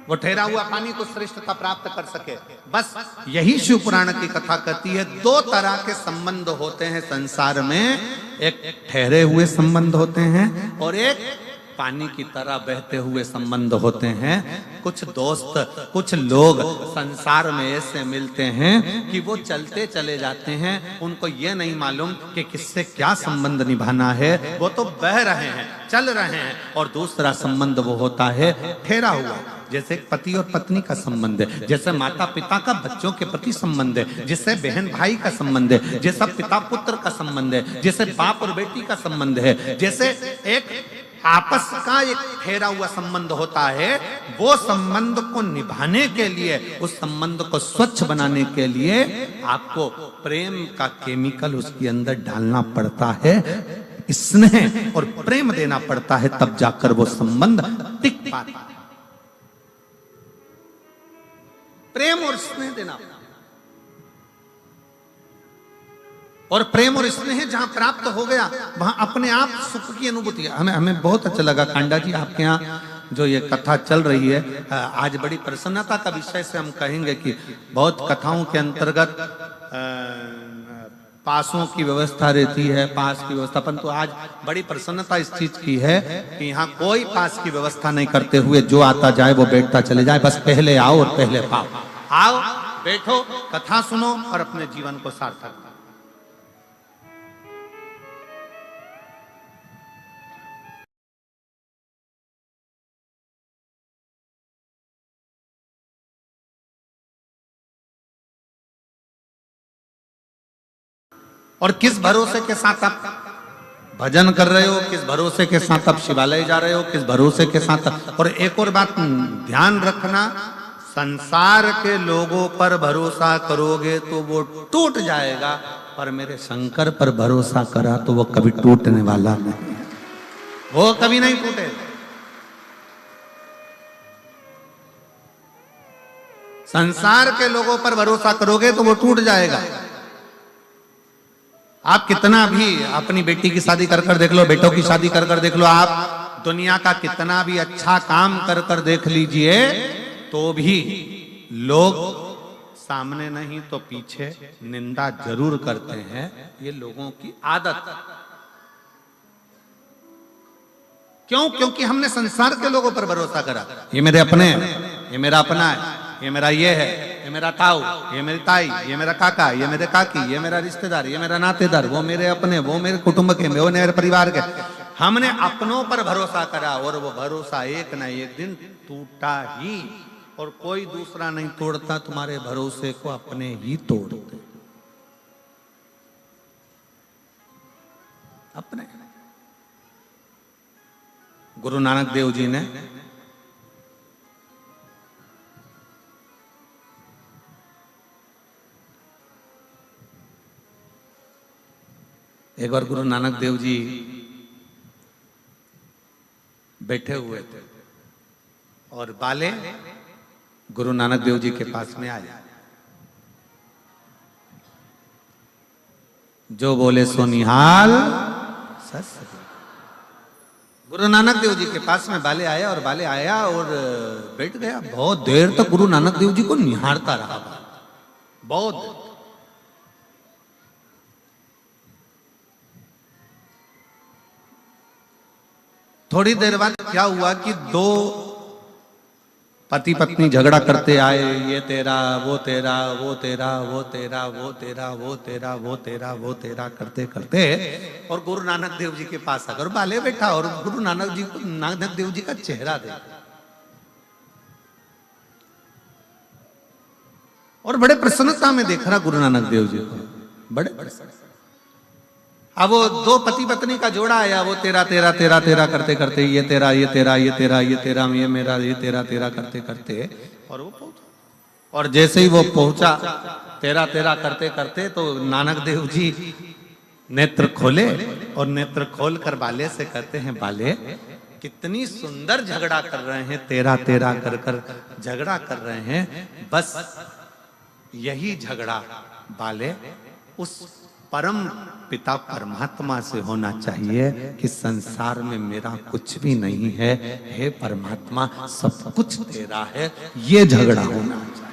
वो ठहरा हुआ पानी को श्रेष्ठता प्राप्त कर सके। बस यही शिव पुराण की कथा कहती है। दो तरह के संबंध होते हैं संसार में, एक ठहरे हुए संबंध होते हैं और एक पानी की तरह बहते हुए संबंध होते हैं। कुछ दोस्त, कुछ लोग संसार में ऐसे मिलते हैं कि वो चलते चले जाते हैं, उनको ये नहीं मालूम कि किससे क्या संबंध निभाना है। वो तो बह रहे हैं, चल रहे हैं। और दूसरा संबंध वो होता है ठहरा हुआ, जैसे पति और पत्नी का संबंध है, जैसे माता पिता का बच्चों के प्रति संबंध है, जैसे बहन भाई का संबंध है, जैसा पिता पुत्र का संबंध है, जैसे बाप और बेटी का संबंध है, जैसे एक आपस का एक ठहरा हुआ संबंध होता है। वो संबंध को निभाने के लिए, उस संबंध को स्वच्छ बनाने के लिए आपको प्रेम का केमिकल उसके अंदर डालना पड़ता है, स्नेह और प्रेम देना पड़ता है, तब जाकर वो संबंध टिक पाता है। प्रेम और स्नेह देना, और प्रेम और स्नेह जहां प्राप्त हो गया वहां अपने आप सुख की अनुभूति। हमें बहुत अच्छा लगा कांडा जी, आपके यहाँ जो ये कथा चल रही है, आज बड़ी प्रसन्नता का विषय से हम कहेंगे कि बहुत कथाओं के अंतर्गत पासों की व्यवस्था रहती है, पास की व्यवस्था, परंतु आज बड़ी प्रसन्नता इस चीज की है कि यहाँ कोई पास की व्यवस्था नहीं करते हुए जो आता जाए वो बैठता चले जाए, बस पहले आओ और पहले पाओ। आओ, बैठो, कथा सुनो और अपने जीवन को सार्थक करो। और किस भरोसे के साथ आप भजन कर रहे हो, किस भरोसे के साथ आप शिवालय जा रहे हो, किस भरोसे के साथ। और एक और बात ध्यान रखना, संसार के लोगों पर भरोसा करोगे तो वो टूट जाएगा, पर मेरे शंकर पर भरोसा करा तो वो कभी टूटने वाला नहीं, वो कभी नहीं टूटेगा। संसार के लोगों पर भरोसा करोगे तो वो टूट जाएगा। आप कितना भी अपनी बेटी की शादी कर कर देख लो, बेटों की शादी कर कर देख लो, आप दुनिया का कितना भी अच्छा काम कर कर देख लीजिए, तो भी लोग सामने नहीं तो पीछे निंदा जरूर करते हैं। ये लोगों की आदत। क्यों? क्योंकि हमने संसार के लोगों पर भरोसा करा। ये मेरे अपने हैं, ये मेरा अपना है, ये मेरा ये है, ये मेरा ताऊ, ये मेरी ताई, ये मेरा काका, ये मेरे काकी, ये मेरा रिश्तेदार, ये मेरा नातेदार, वो मेरे अपने, वो मेरे कुटुंब के, वो मेरे परिवार के। हमने अपनों पर भरोसा करा और वो भरोसा एक ना एक दिन टूटा ही। और कोई दूसरा नहीं तोड़ता तुम्हारे भरोसे को, अपने ही तोड़ते अपने। गुरु नानक देव जी ने एक बार गुरु नानक देव जी बैठे हुए थे और बाले गुरु नानक देव जी के पास में आए। जो बोले सो निहाल सस। गुरु नानक देव जी के पास में बाले आया और बाले आया और बैठ गया। बहुत देर तक गुरु नानक देव जी को निहारता रहा, बहुत देर। थोड़ी देर बाद क्या हुआ कि दो पति पत्नी झगड़ा करते आए, ये तेरा, वो तेरा, वो तेरा, वो तेरा, वो तेरा, वो तेरा, वो तेरा, वो तेरा करते करते और गुरु नानक देव जी के पास आकर बाले बैठा और गुरु नानक देव जी का चेहरा देखा और बड़े प्रसन्नता में देख रहा गुरु नानक देव जी को, बड़े प्रसन्न। अब वो दो पति पत्नी का जोड़ा आया, वो तेरा तेरा तेरा तेरा करते करते ये तेरा, ये तेरा, ये तेरा, ये तेरा, ये मेरा, ये तेरा तेरा करते करते और वो पहुंचा। और जैसे ही वो पहुंचा तेरा तेरा करते करते तो नानक देव जी नेत्र खोले और नेत्र खोल कर बाले से कहते हैं, बाले कितनी सुंदर झगड़ा कर रहे हैं, तेरा तेरा कर कर झगड़ा कर रहे हैं। बस यही झगड़ा बाले उस परम पिता परमात्मा से होना चाहिए कि संसार में मेरा कुछ भी नहीं है, हे परमात्मा सब कुछ तेरा है, ये झगड़ा होना चाहिए।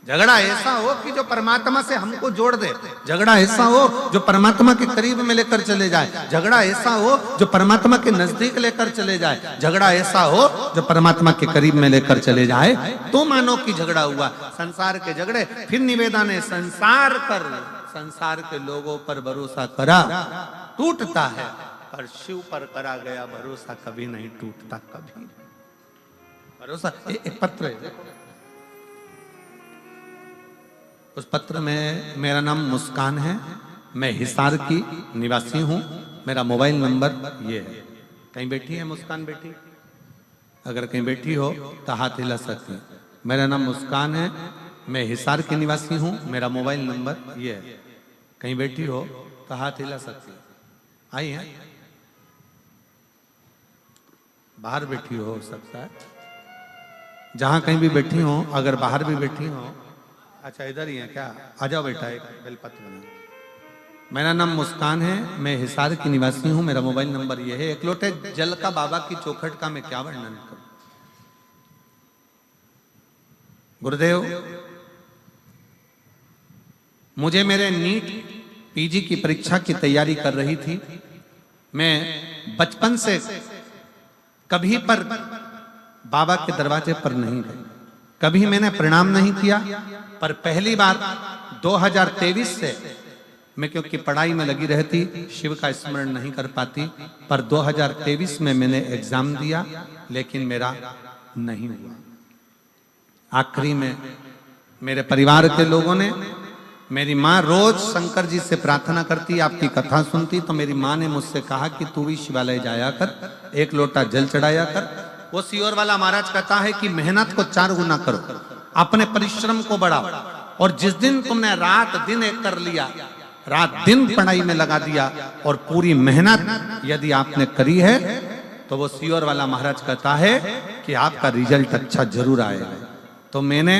झगड़ा ऐसा हो कि जो परमात्मा से हमको जोड़ दे, झगड़ा ऐसा हो जो परमात्मा के करीब में लेकर चले जाए, झगड़ा ऐसा हो जो परमात्मा के नजदीक लेकर चले जाए, झगड़ा ऐसा हो जो परमात्मा के करीब में लेकर चले जाए, तो मानो कि झगड़ा हुआ। संसार के झगड़े, फिर निवेदन है, संसार के लोगों पर भरोसा करा टूटता है, पर शिव पर करा गया भरोसा कभी नहीं टूटता, कभी भरोसा। एक पत्र है, उस पत्र में मेरा नाम मुस्कान है, मैं हिसार की निवासी हूँ, मेरा मोबाइल नंबर ये है। कहीं बैठी है मुस्कान बेटी? अगर कहीं बैठी हो तो हाथ हिला सकती है। मेरा नाम मुस्कान है, मैं हिसार की निवासी हूँ, मेरा मोबाइल नंबर ये है। कहीं बैठी हो तो हाथ हिला सकती है। आई है? बाहर बैठी हो सकता है, जहां कहीं भी बैठी हो, अगर बाहर भी बैठी हो। अच्छा इधर ही है क्या? आ जाओ बेटा, एक बेलपत्र बना। मेरा नाम मुस्कान है, मैं हिसार की निवासी हूँ, मेरा मोबाइल नंबर ये है। एक लोटे जल का बाबा की चौखट का मैं क्या वर्णन करूं। गुरुदेव मुझे मेरे नीट पीजी की परीक्षा की तैयारी कर रही थी। मैं बचपन से कभी पर बाबा के दरवाजे पर नहीं गई, कभी मैंने प्रणाम नहीं किया। पर पहली बार 2023 से मैं, क्योंकि पढ़ाई में लगी रहती, शिव का स्मरण नहीं कर पाती, पर 2023 में मैंने एग्जाम दिया, लेकिन मेरा नहीं हुआ। आखिरी में मेरे परिवार के लोगों ने, मेरी माँ रोज शंकर जी से प्रार्थना करती, आपकी कथा सुनती, तो मेरी माँ ने मुझसे कहा कि तू भी शिवालय जाया कर, 1 लोटा जल चढ़ाया कर। वो सियोर वाला महाराज कहता है कि मेहनत को 4 गुना करो, अपने परिश्रम को बढ़ाओ, और जिस दिन तुमने रात दिन एक कर लिया, रात दिन पढ़ाई में लगा दिया, और पूरी मेहनत यदि आपने करी है, तो वो सियोर वाला महाराज कहता है कि आपका रिजल्ट अच्छा जरूर आएगा। तो मैंने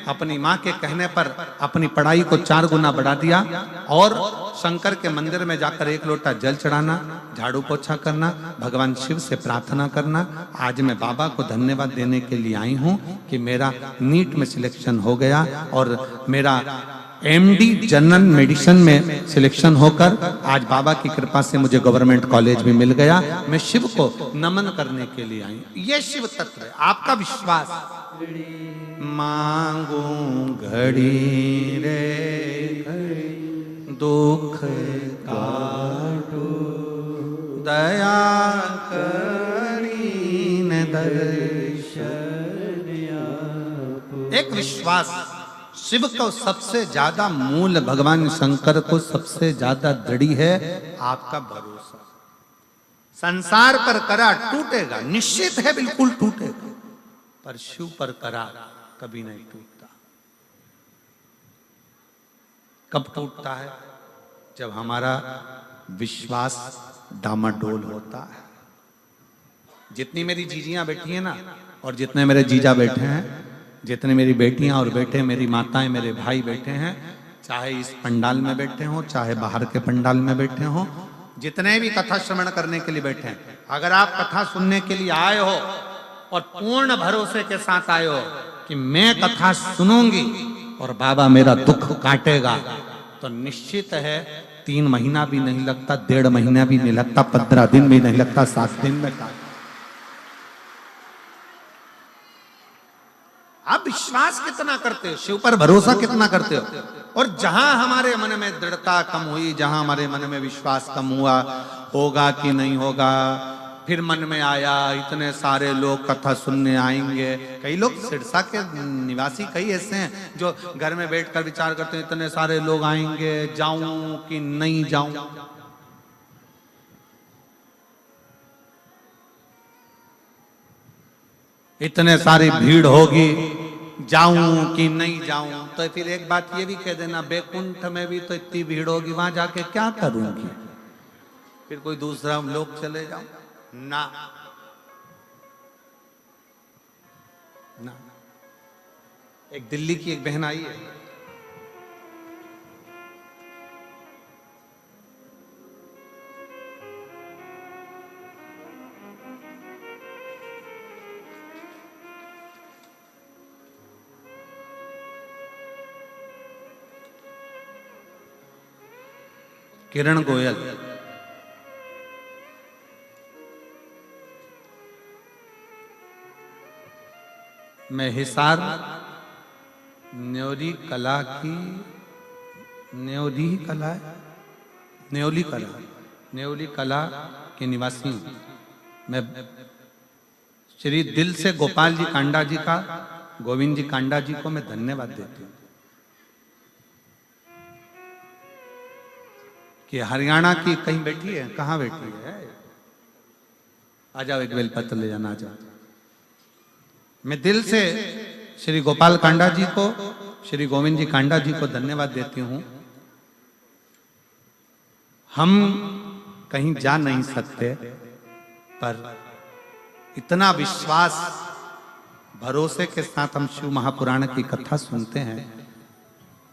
अपनी माँ के कहने पर अपनी पढ़ाई को 4 गुना बढ़ा दिया, और शंकर के मंदिर में जाकर 1 लोटा जल चढ़ाना, झाड़ू पोछा करना, भगवान शिव से प्रार्थना करना। आज मैं बाबा को धन्यवाद देने के लिए आई हूँ कि मेरा नीट में सिलेक्शन हो गया, और मेरा MD जनरल मेडिसिन में सिलेक्शन होकर आज बाबा की कृपा से मुझे गवर्नमेंट कॉलेज भी मिल गया। मैं शिव को नमन करने के लिए आई। ये शिव तत्व है, आपका विश्वास। मांगू घड़ी रे दुख काटो, दया करीन दर्शन। एक विश्वास, शिव को सबसे ज्यादा मूल, भगवान शंकर को सबसे ज्यादा दृढ़ी है आपका भरोसा। संसार पर करा टूटेगा, निश्चित है, बिल्कुल टूटेगा, पर शिव पर करा कभी नहीं टूटता। कब टूटता है? जब हमारा विश्वास डामाडोल होता है। जितनी मेरी जीजियां बैठी हैं ना, और जितने मेरे जीजा बैठे हैं, जितने मेरी बेटियां और बेटे, मेरी माताएं, मेरे भाई बैठे हैं, चाहे इस पंडाल में बैठे हों, चाहे बाहर के पंडाल में बैठे हों, जितने भी कथा श्रवण करने के लिए बैठे हैं, अगर आप कथा सुनने के लिए आए हो और पूर्ण भरोसे के साथ आए हो कि मैं कथा सुनूंगी और बाबा मेरा दुख काटेगा, तो निश्चित है 3 महीना भी नहीं लगता, 1.5 महीना भी नहीं लगता, 15 दिन भी नहीं लगता, 7 दिन में काट। आप विश्वास कितना करते हो, शिव पर भरोसा कितना करते हो? और जहां हमारे मन में दृढ़ता कम हुई, जहां हमारे मन में विश्वास कम हुआ, होगा कि नहीं होगा, फिर मन में आया इतने सारे लोग कथा सुनने आएंगे। कई लोग सिरसा के निवासी कई ऐसे हैं जो घर में बैठकर विचार करते हैं, इतने सारे लोग आएंगे, जाऊं कि नहीं जाऊं। इतने सारी भीड़ होगी, जाऊं कि नहीं जाऊं। तो फिर एक बात ये भी कह देना, बैकुंठ में भी तो इतनी भीड़ होगी, वहां जाके क्या करूंगी? फिर कोई दूसरा लोग चले जाओ ना, ना। एक दिल्ली की एक बहन आई है, किरण गोयल। मैं हिसार न्योली कला की, न्योली कला है, न्योली कला के निवासी हूं। मैं श्री दिल से गोपाल जी कांडा जी का, गोविंद जी कांडा जी को मैं धन्यवाद देती हूँ कि हरियाणा की कहीं बैठी है, कहाँ बैठी है? आ जाओ, एक बेलपत्र ले जाना, आ जाओ। मैं दिल से श्री गोपाल कांडा जी को, श्री गोविंद जी कांडा जी को धन्यवाद देती हूँ। हम कहीं जा नहीं सकते, पर इतना विश्वास भरोसे के साथ हम शिव महापुराण की कथा सुनते हैं।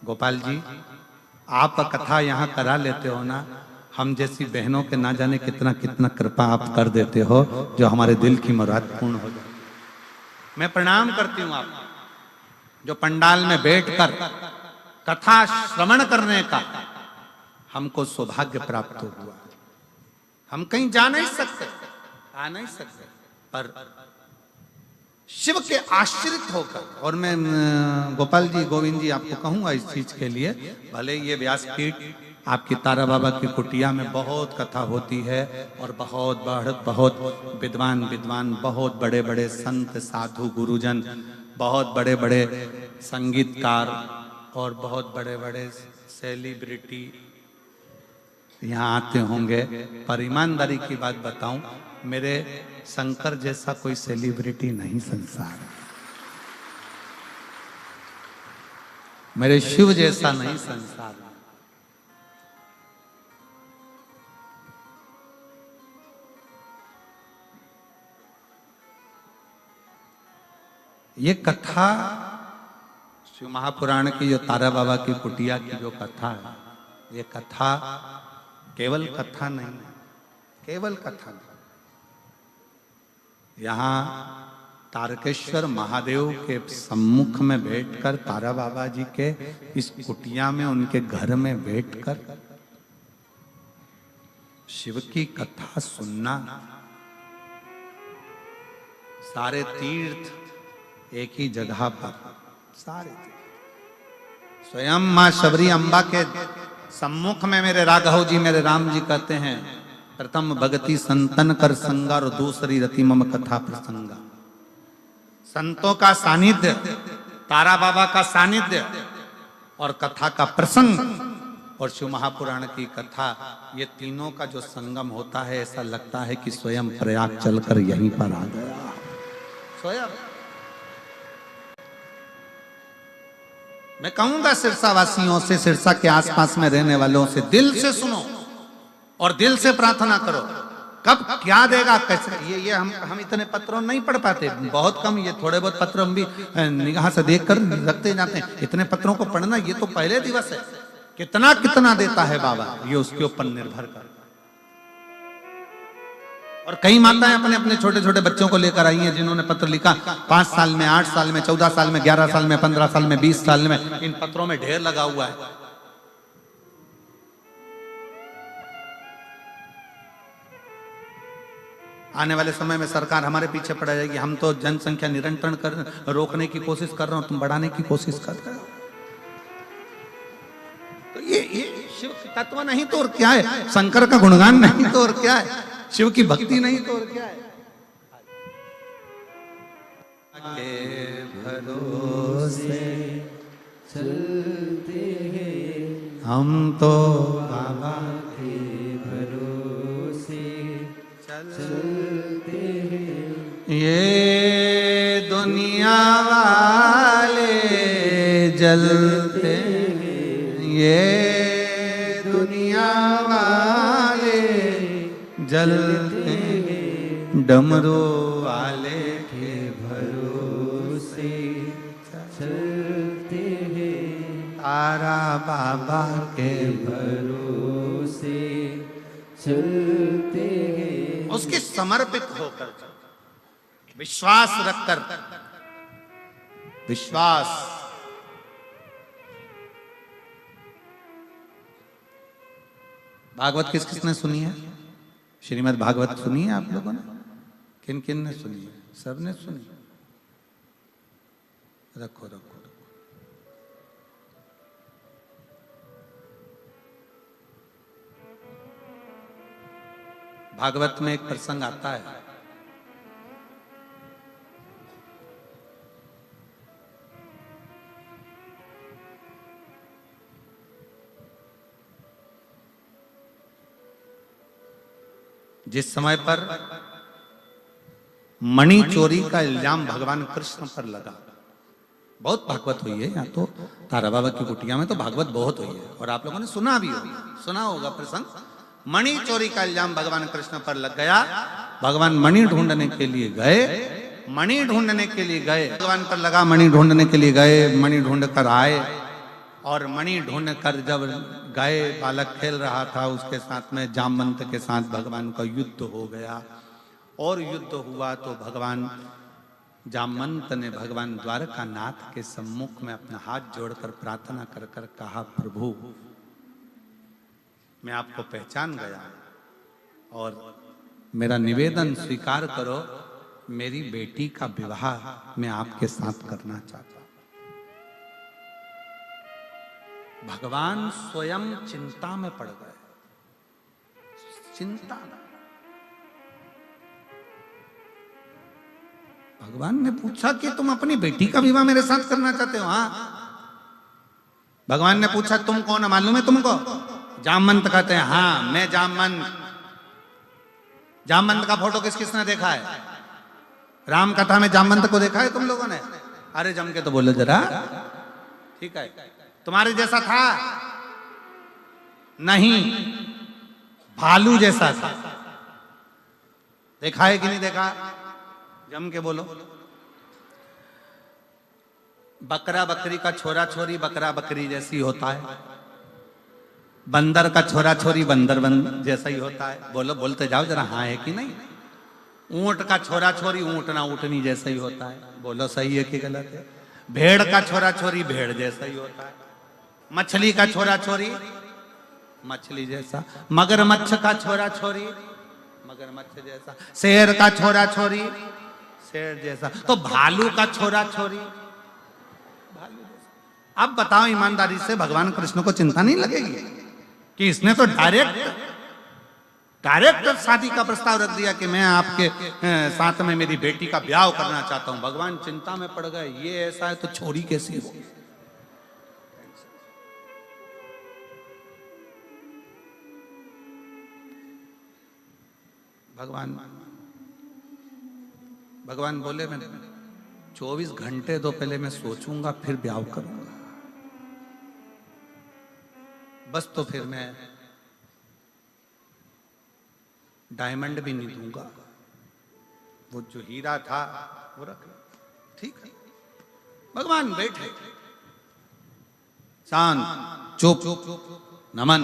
गोपाल जी, आप कथा यहाँ करा लेते हो ना, हम जैसी बहनों के ना जाने कितना कितना कृपा आप कर देते हो, जो हमारे दिल की मुराद पूर्ण हो जाए। मैं प्रणाम करती हूँ आप जो पंडाल में बैठकर कथा श्रवण करने का हमको सौभाग्य प्राप्त हुआ। हम कहीं जा नहीं सकते, आ नहीं सकते, पर शिव के आश्रित होकर, और मैं गोपाल जी, गोविंद जी आपको कहूंगा इस चीज के लिए, भले ये व्यासपीठ आपकी तारा बाबा की कुटिया में बहुत कथा होती है और बहुत विद्वान बहुत बड़े बड़े संत साधु गुरुजन, बहुत बड़े बड़े संगीतकार और बहुत बड़े बड़े सेलिब्रिटी यहाँ आते होंगे, पर ईमानदारी की बात बताऊं, मेरे शंकर जैसा कोई सेलिब्रिटी नहीं संसार में, मेरे शिव जैसा नहीं संसार में। ये कथा शिव महापुराण की, जो तारा बाबा की कुटिया की जो कथा है, ये कथा केवल कथा नहीं है, केवल कथा नहीं। यहाँ तारकेश्वर महादेव के सम्मुख में बैठकर, तारा बाबा जी के इस कुटिया में, उनके घर में बैठकर शिव की कथा सुनना, सारे तीर्थ एक ही जगह पर, सारे स्वयं मां शबरी अम्बा के सम्मुख में मेरे राघव जी, मेरे राम जी कहते हैं, प्रथम भगति संतन कर संगा और दूसरी रति मम कथा प्रसंगा। संतों का सानिध्य, तारा बाबा का सानिध्य और कथा का प्रसंग और शिव महापुराण की कथा, ये तीनों का जो संगम होता है, ऐसा लगता है कि स्वयं प्रयाग चलकर यहीं पर आ गया। स्वयं मैं कहूंगा सिरसा वासियों से, सिरसा के आसपास में रहने वालों से, दिल से सुनो और दिल से प्रार्थना करो। कब क्या देगा, कैसे, ये हम इतने पत्रों नहीं पढ़ पाते, बहुत कम, ये थोड़े बहुत पत्र हम भी निगाह से देखकर रखते जाते हैं। इतने पत्रों को पढ़ना ये तो पहले दिवस है, कितना कितना देता है बाबा, ये उसके ऊपर निर्भर कर। और कई माताएं अपने अपने छोटे छोटे बच्चों को लेकर आई हैं, जिन्होंने पत्र लिखा 5 साल में, 8 साल में, 14 साल में, 11 साल में, 15 साल में, 20 साल में, इन पत्रों में ढेर लगा हुआ है। आने वाले समय में सरकार हमारे पीछे पड़ जाएगी। हम तो जनसंख्या नियंत्रण रोकने की कोशिश कर रहे हो, तुम बढ़ाने की कोशिश कर रहे हो। तो ये शिव तत्व नहीं तो और क्या है, शंकर का गुणगान नहीं तो और क्या है, शिव की भक्ति नहीं तो और क्या है। के भरोसे चलते हैं हम तो बाबा के भरोसे चलते हैं। ये दुनिया वाले जलते हैं, ये दुनिया वाले जलते हैं, डमरू वाले के भरोसे चलते हैं, तारा बाबा के भरोसे चलते हैं। उसके समर्पित होकर, विश्वास रखकर, विश्वास, भागवत किस किसने सुनी है? श्रीमद् भागवत सुनी है आप लोगों ने? किन किन ने सुनी है? सबने सुनी। रखो रखो रखो। भागवत में एक प्रसंग आता है, जिस समय पर मणि चोरी का इल्जाम भगवान कृष्ण पर लगा। बहुत भागवत हुई है यहाँ तो, तारा बाबा की कुटिया में तो भागवत बहुत हुई है, और आप लोगों ने सुना भी होगा, सुना होगा प्रसंग। मणि चोरी का इल्जाम भगवान कृष्ण पर लग गया। भगवान मणि ढूंढने के लिए गए, मणि ढूंढने के लिए गए, भगवान पर लगा, मणि ढूंढने के लिए गए, मणि ढूंढ कर आए, और मणि ढूंढ कर जब गए, बालक खेल रहा था, उसके साथ में जामवंत के साथ भगवान का युद्ध हो गया। और युद्ध हुआ तो भगवान जामवंत ने भगवान द्वारकानाथ के सम्मुख में अपना हाथ जोड़कर प्रार्थना कर कर कहा, प्रभु मैं आपको पहचान गया और मेरा निवेदन स्वीकार करो, मेरी बेटी का विवाह मैं आपके साथ करना चाहता हूं। भगवान स्वयं चिंता में पड़ गए, चिंता। भगवान ने पूछा कि तुम अपनी बेटी का विवाह मेरे साथ करना चाहते हो? हाँ। भगवान ने पूछा तुम कौन है, मालूम है तुमको? जामवंत कहते हैं हाँ मैं जामवंत। जामवंत का फोटो किस किसने देखा है? राम कथा में जामवंत को देखा है तुम लोगों ने? अरे जम के तो बोलो जरा। ठीक है, तुम्हारे जैसा था? नहीं, भालू जैसा था। देखा है कि नहीं देखा? जम के बोलो। बकरा बकरी का छोरा छोरी बकरा बकरी जैसी होता है, बंदर का छोरा छोरी बंदर जैसा ही होता है। बोलो, बोलते जाओ जरा, हाँ है कि नहीं? ऊंट का छोरा छोरी ऊंटना ऊंटनी जैसा ही होता है। बोलो सही है कि गलत है? भेड़ का छोरा छोरी भेड़ जैसा ही होता है। मछली का छोरा छोरी मछली जैसा, मगरमच्छ का छोरा छोरी मगरमच्छ जैसा, शेर का छोरा छोरी शेर जैसा, तो भालू का छोरा छोरी भालू जैसा। अब बताओ ईमानदारी से, भगवान कृष्ण को चिंता नहीं लगेगी कि इसने तो डायरेक्ट शादी का प्रस्ताव रख दिया कि मैं आपके साथ में मेरी बेटी का ब्याह करना चाहता हूं। भगवान चिंता में पड़ गए, ये ऐसा है तो छोरी कैसी हो? भगवान बोले मैं 24 घंटे तो पहले मैं सोचूंगा फिर ब्याह करूंगा, बस तो फिर मैं डायमंड भी नहीं दूंगा, वो जो हीरा था वो रख लो। ठीक है, भगवान बैठे शांत चुप नमन।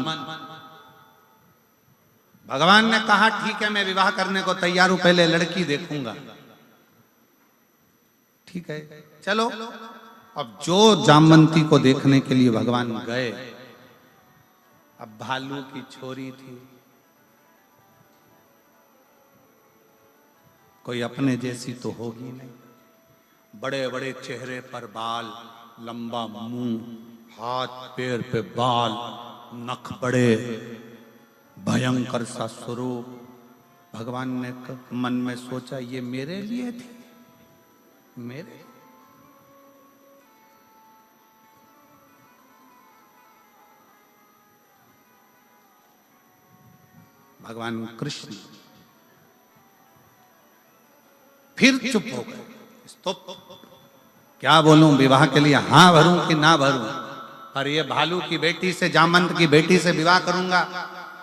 भगवान ने कहा ठीक है मैं विवाह करने को तैयार हूं, पहले लड़की देखूंगा। ठीक है चलो। अब जो जामवंती को देखने के लिए भगवान गए, अब भालू की छोरी थी, कोई अपने जैसी तो होगी नहीं। बड़े बड़े चेहरे पर बाल, लंबा मुंह, हाथ पैर पे बाल, नख बड़े, भयंकर सा स्वरूप। भगवान ने मन में सोचा ये मेरे लिए थी, मेरे। भगवान कृष्ण फिर चुप हो गए। तो क्या बोलूं, विवाह के लिए हाँ भरूं कि ना भरूं? पर ये भालू की बेटी से, जामवंत की बेटी से विवाह करूंगा,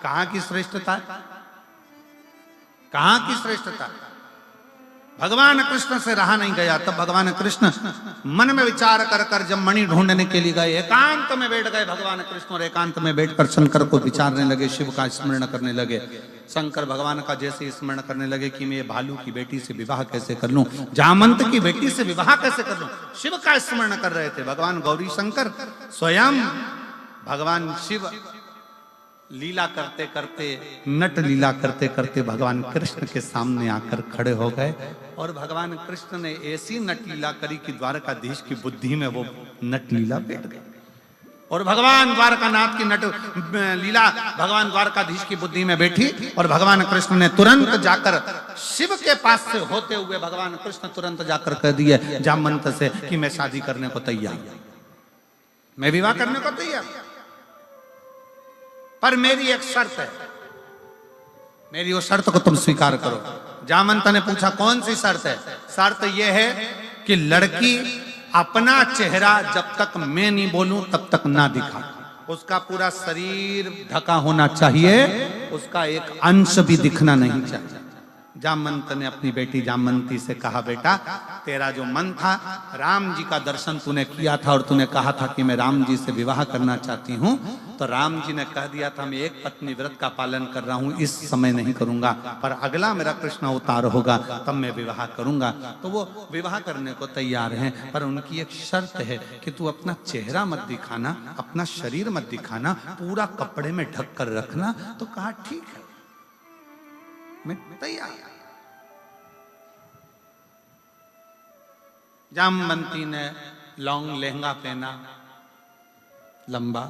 कहां की श्रेष्ठता, कहां की श्रेष्ठता? भगवान कृष्ण से रहा नहीं गया। तब भगवान कृष्ण मन में विचार कर कर जब मणि ढूंढने के लिए गए, एकांत में बैठ गए भगवान कृष्ण, और एकांत में बैठकर शंकर को विचारने लगे, शिव का स्मरण करने लगे। शंकर भगवान का जैसे स्मरण करने लगे कि मैं भालू की बेटी से विवाह कैसे कर लूं, जामवंत की बेटी से विवाह कैसे कर लूं, शिव का स्मरण कर रहे थे। भगवान गौरी शंकर स्वयं भगवान शिव लीला करते करते, नट लीला करते करते भगवान कृष्ण के सामने आकर खड़े हो गए। और भगवान कृष्ण ने ऐसी नट लीला करी कि द्वारकाधीश की बुद्धि में वो नट लीला बैठ गई। और भगवान द्वारकानाथ की नट लीला भगवान द्वारकाधीश की बुद्धि में बैठी। और भगवान कृष्ण ने तुरंत जाकर शिव के पास से होते हुए भगवान कृष्ण तुरंत जाकर कह दिए जामवंत से कि मैं शादी करने को तैयार, मैं विवाह करने को तैयार, पर मेरी एक शर्त है, मेरी वो शर्त को तुम स्वीकार करो। जामवंत ने पूछा कौन सी शर्त है? शर्त यह है कि लड़की अपना चेहरा जब तक मैं नहीं बोलूं तब तक ना दिखा, उसका पूरा शरीर ढका होना चाहिए, उसका एक अंश भी दिखना नहीं चाहिए। जामवंत ने अपनी बेटी जामवंती से कहा, बेटा तेरा जो मन था राम जी का दर्शन तूने किया था और तूने कहा था कि मैं राम जी से विवाह करना चाहती हूँ, तो राम जी ने कह दिया था मैं एक पत्नी व्रत का पालन कर रहा हूँ, इस समय नहीं करूंगा, पर अगला मेरा कृष्ण अवतार होगा तब मैं विवाह करूंगा। तो वो विवाह करने को तैयार हैं, पर उनकी एक शर्त है कि तू अपना चेहरा मत दिखाना, अपना शरीर मत दिखाना, पूरा कपड़े में ढक कर रखना। तो कहा ठीक है, मैं तैयार। जामवंती ने लॉन्ग लहंगा पहना, लंबा,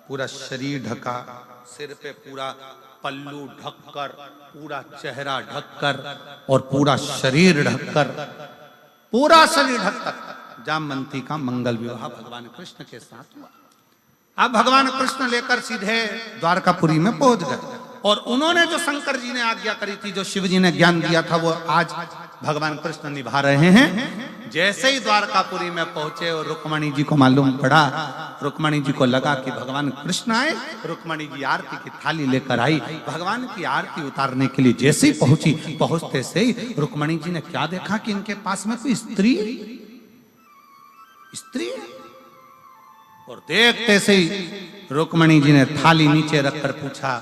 पूरा शरीर ढका, सिर पे पूरा पल्लू ढककर, पूरा चेहरा ढककर और पूरा शरीर ढककर, पूरा शरीर ढककर जामवंती का मंगल विवाह भगवान कृष्ण के साथ हुआ। अब भगवान कृष्ण लेकर सीधे द्वारकापुरी में पहुंच गए और उन्होंने जो शंकर जी ने आज्ञा करी थी, जो शिव जी ने ज्ञान दिया था, वो आज भगवान कृष्ण निभा रहे हैं। जैसे ही द्वारकापुरी में पहुंचे और रुक्मणी जी को मालूम पड़ा, रुक्मणी जी को लगा कि भगवान कृष्ण आए, रुक्मणी जी आरती की थाली लेकर आई, भगवान की आरती उतारने के लिए जैसे ही पहुंची, पहुंचते से ही रुक्मणी जी ने क्या देखा कि इनके पास में कोई स्त्री है, और देखते से ही रुक्मणी जी ने थाली नीचे रखकर पूछा,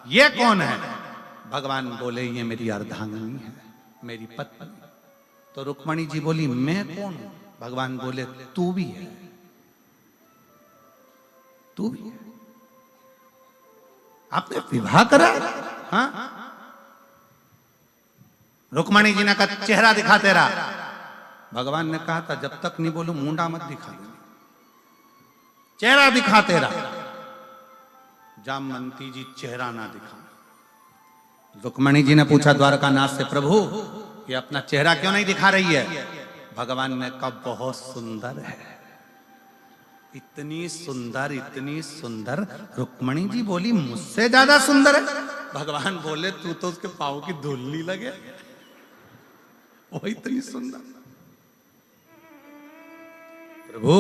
ये कौन है? भगवान बोले, ये मेरी अर्धांगिनी है, मेरी पत्नी। तो रुक्मणी जी बोली, मैं कौन हूं? भगवान बोले, तू भी है, तू भी है। आपने विवाह करा? हाँ। रुक्मणी जी ने कहा, चेहरा दिखा तेरा। भगवान ने कहा था, जब तक नहीं बोलूं मुंडा मत दिखा, चेहरा दिखा तेरा। जामवंती जी चेहरा ना दिखा। रुक्मणी जी ने पूछा द्वारकानाथ से, प्रभु ये अपना चेहरा क्यों नहीं दिखा रही है? भगवान ने कहा, बहुत सुंदर है, इतनी सुंदर, इतनी सुंदर। रुक्मणी जी बोली, मुझसे ज्यादा सुंदर है? भगवान बोले, तू तो उसके पाँव की धूल नहीं लगे, वो इतनी सुंदर। प्रभु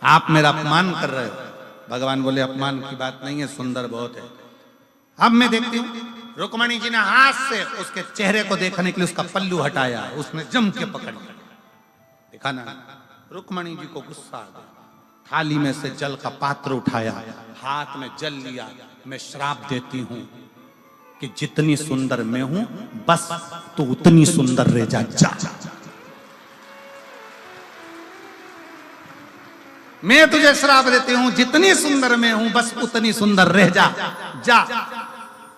आप मेरा अपमान कर रहे हो। भगवान बोले, अपमान की बात नहीं है, सुंदर बहुत है। अब मैं देखती हूँ। रुक्मणी जी ने हाथ से उसके चेहरे को देखने के लिए उसका पल्लू हटाया, उसने जम के पकड़ लिया, देखा ना। रुक्मणी जी को गुस्सा आ गया, थाली में से जल का पात्र उठाया, हाथ में जल लिया, मैं श्राप देती हूं कि जितनी सुंदर मैं हूं बस तू उतनी सुंदर रह जा। मैं तुझे श्राप देती हूं, जितनी सुंदर मैं हूं बस उतनी सुंदर रह जा, जा।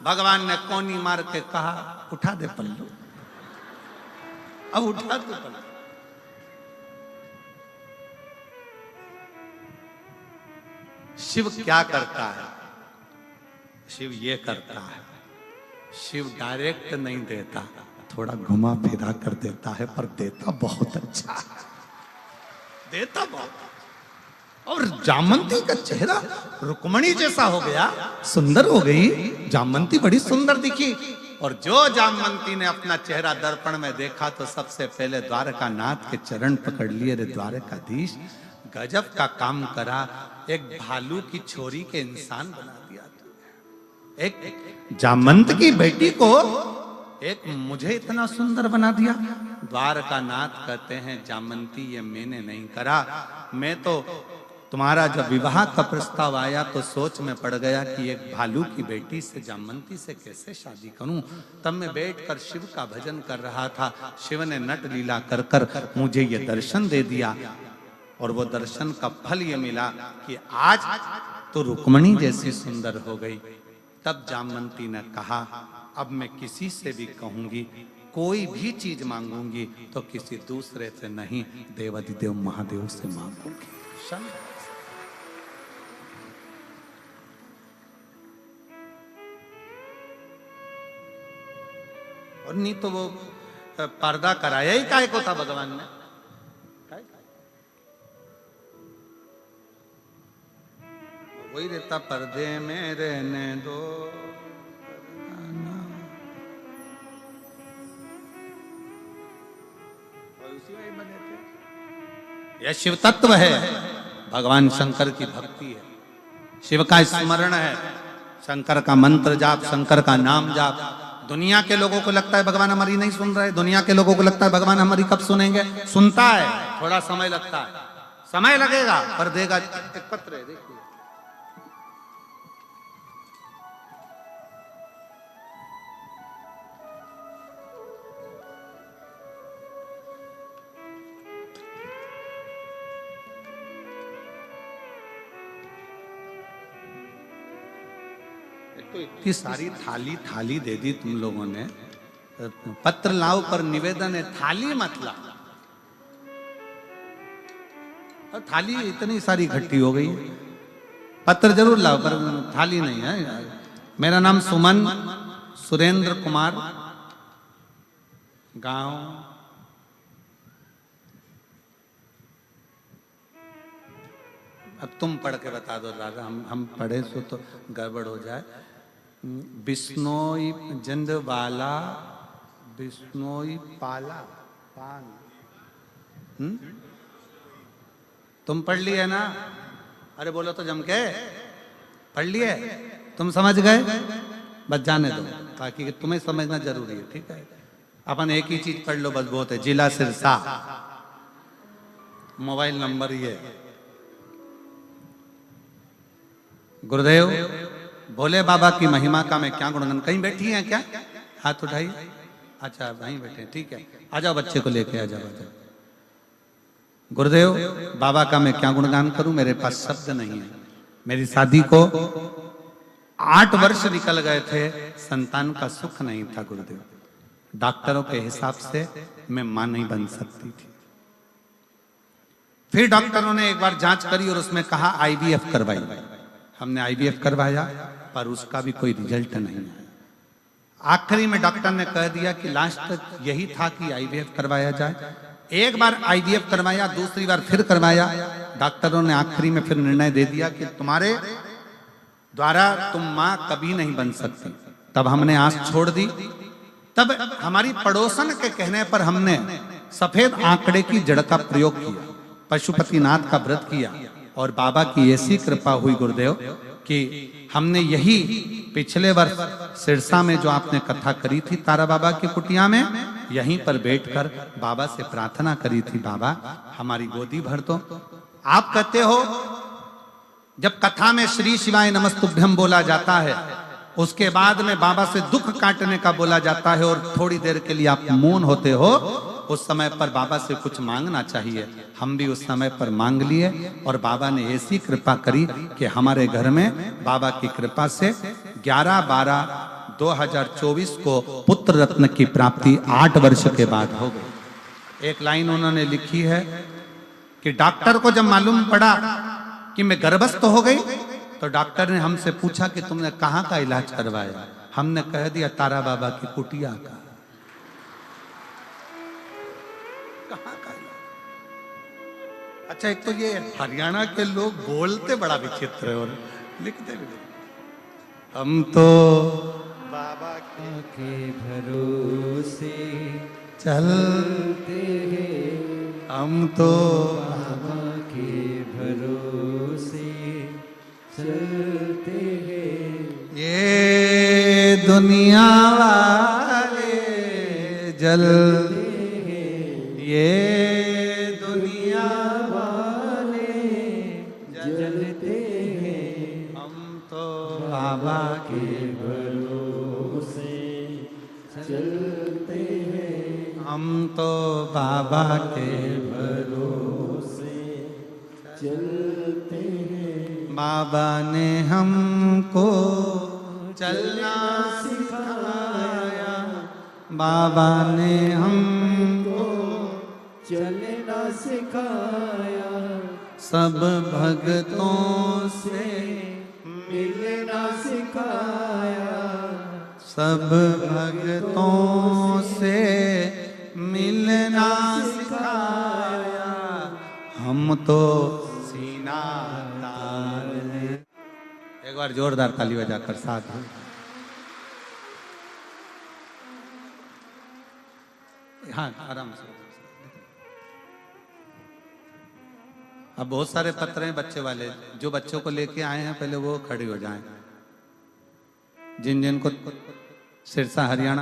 भगवान ने कोनी मार के कहा, उठा दे पल्लू, अब उठा दे पल्लू। शिव क्या करता है? शिव ये करता है, शिव डायरेक्ट नहीं देता, थोड़ा घुमा फिरा कर देता है, पर देता बहुत अच्छा है, देता बहुत। और जामवंती का चेहरा रुक्मणी जैसा हो गया, सुंदर हो गई, जामवंती बड़ी सुंदर दिखी। और जो जामवंती ने अपना चेहरा दर्पण में देखा तो सबसे पहले द्वारकानाथ के चरण पकड़ लिए। रे द्वारकाधीश, गजब का काम करा, एक भालू की छोरी के इंसान बना दिया। एक जामवंत की बेटी को एक मुझे इतना सुंदर बना दिया। द्वारकानाथ कहते हैं, जामवंती ये मैंने नहीं करा, मैं तो तुम्हारा जब विवाह का प्रस्ताव आया तो सोच में पड़ गया कि एक भालू की बेटी से, जामवंती से कैसे शादी करूं। तब मैं बैठकर शिव का भजन कर रहा था, शिव ने नट लीला कर कर मुझे ये दर्शन दे दिया, और वो दर्शन का फल ये मिला कि आज तो रुक्मणी जैसी सुंदर हो गई। तब जामवंती ने कहा, अब मैं किसी से भी कहूंगी, कोई भी चीज मांगूंगी तो किसी दूसरे से नहीं, देवाधिदेव महादेव से मांगूंगी। और नहीं तो वो पर्दा कराया ही काहे को था भगवान ने? वही रहता, पर्दे में रहने दो, यह शिव तत्व है, भगवान शंकर की भक्ति है, शिव का स्मरण है, शंकर का मंत्र जाप, शंकर का नाम जाप, दुनिया के लोगों को लगता है भगवान हमारी नहीं सुन रहे, दुनिया के लोगों को लगता है भगवान हमारी कब सुनेंगे। सुनता है, थोड़ा समय लगता है, समय लगेगा पर देगा। एक पत्र है, देखिए। तो इतनी सारी थाली थाली दे दी तुम लोगों ने, पत्र लाओ पर निवेदन है थाली मत लाओ। और थाली इतनी सारी इकट्ठी हो गई, पत्र जरूर लाओ पर थाली नहीं है। मेरा नाम सुमन सुरेंद्र कुमार, गांव अब तुम पढ़ के बता दो राजा, हम पढ़े तो गड़बड़ हो जाए। बिश्नोई जंदवाला बिश्नोई पाला पान। तुम पढ़ लिए ना? अरे बोलो तो जम के, पढ़ लिए? तुम समझ गए? बस जाने दो, ताकि तुम्हें समझना जरूरी है, ठीक है। अपन एक ही चीज पढ़ लो बस बहुत है। जिला सिरसा, मोबाइल नंबर ये। गुरुदेव भोले बाबा की महिमा का मैं क्या गुणगान। कहीं बैठी हैं क्या? हाथ उठाई। अच्छा वहीं बैठे, ठीक है। आ जाओ बच्चे को लेके, आ जाओ आ जाओ। गुरुदेव बाबा का मैं क्या गुणगान करूं, मेरे पास शब्द नहीं है। मेरी शादी को 8 वर्ष निकल गए थे, संतान का सुख नहीं था गुरुदेव। डॉक्टरों के हिसाब से मैं मां नहीं बन सकती थी। फिर डॉक्टरों ने एक बार जांच करी और उसमें कहा IVF करवाई। हमने IVF करवाया पर उसका भी कोई रिजल्ट नहीं है। आखिरी में डॉक्टर ने कह दिया कि लास्ट तक यही था कि IVF करवाया जाए। एक बार IVF करवाया, दूसरी बार फिर करवाया। डॉक्टरों ने आखिरी में फिर निर्णय दे दिया कि तुम्हारे द्वारा तुम मां कभी नहीं बन सकती। तब हमने आस छोड़ दी। तब हमारी पड़ोसन के कहने पर हमने सफेद आंकड़े की जड़ का प्रयोग किया, पशुपतिनाथ का व्रत किया और बाबा की ऐसी कृपा हुई गुरुदेव कि हमने यही पिछले वर्ष सिरसा में जो आपने कथा करी थी तारा बाबा की कुटिया में, यहीं पर बैठकर बाबा से प्रार्थना करी थी, बाबा हमारी गोदी भर दो। आप कहते हो जब कथा में श्री शिवाय नमस्तुभ्यम बोला जाता है, उसके बाद में बाबा से दुख काटने का बोला जाता है और थोड़ी देर के लिए आप मौन होते हो, उस समय पर बाबा से कुछ मांगना चाहिए। हम भी उस समय पर मांग लिए और बाबा ने ऐसी कृपा करी कि हमारे घर में बाबा की कृपा से 11/12/2024 को पुत्र रत्न की प्राप्ति 8 वर्ष के बाद हो गई। एक लाइन उन्होंने लिखी है कि डॉक्टर को जब मालूम पड़ा कि मैं गर्भस्थ हो गई तो डॉक्टर ने हमसे पूछा कि तुमने कहाँ का इलाज करवाया। हमने कह दिया तारा बाबा की कुटिया का। कहाँ का इलाज? अच्छा एक तो ये हरियाणा के लोग बोलते बड़ा विचित्र है और लिखते भी। हम तो बाबा के भरोसे चलते हैं, हम तो बाबा के भरोसे चलते हैं। ये दुनिया वाले जलते हैं, ये दुनिया वाले जलते हैं, हम तो बाबा के भरोसे चलते हैं, हम तो बाबा के भरोसे चलते हैं। बाबा ने हमको चलना सिखाया, बाबा ने हमको चलना सिखाया, सब भक्तों से मिलना सिखाया, सब भक्तों से मिलना सिखाया, हम तो सीना तान। एक बार जोरदार ताली बजाकर साथ में। हाँ आराम से। अब बहुत सारे पत्र हैं बच्चे वाले, जो बच्चों को लेके आए हैं पहले वो खड़े हो जाएं। जिन जिन को सिरसा हरियाणा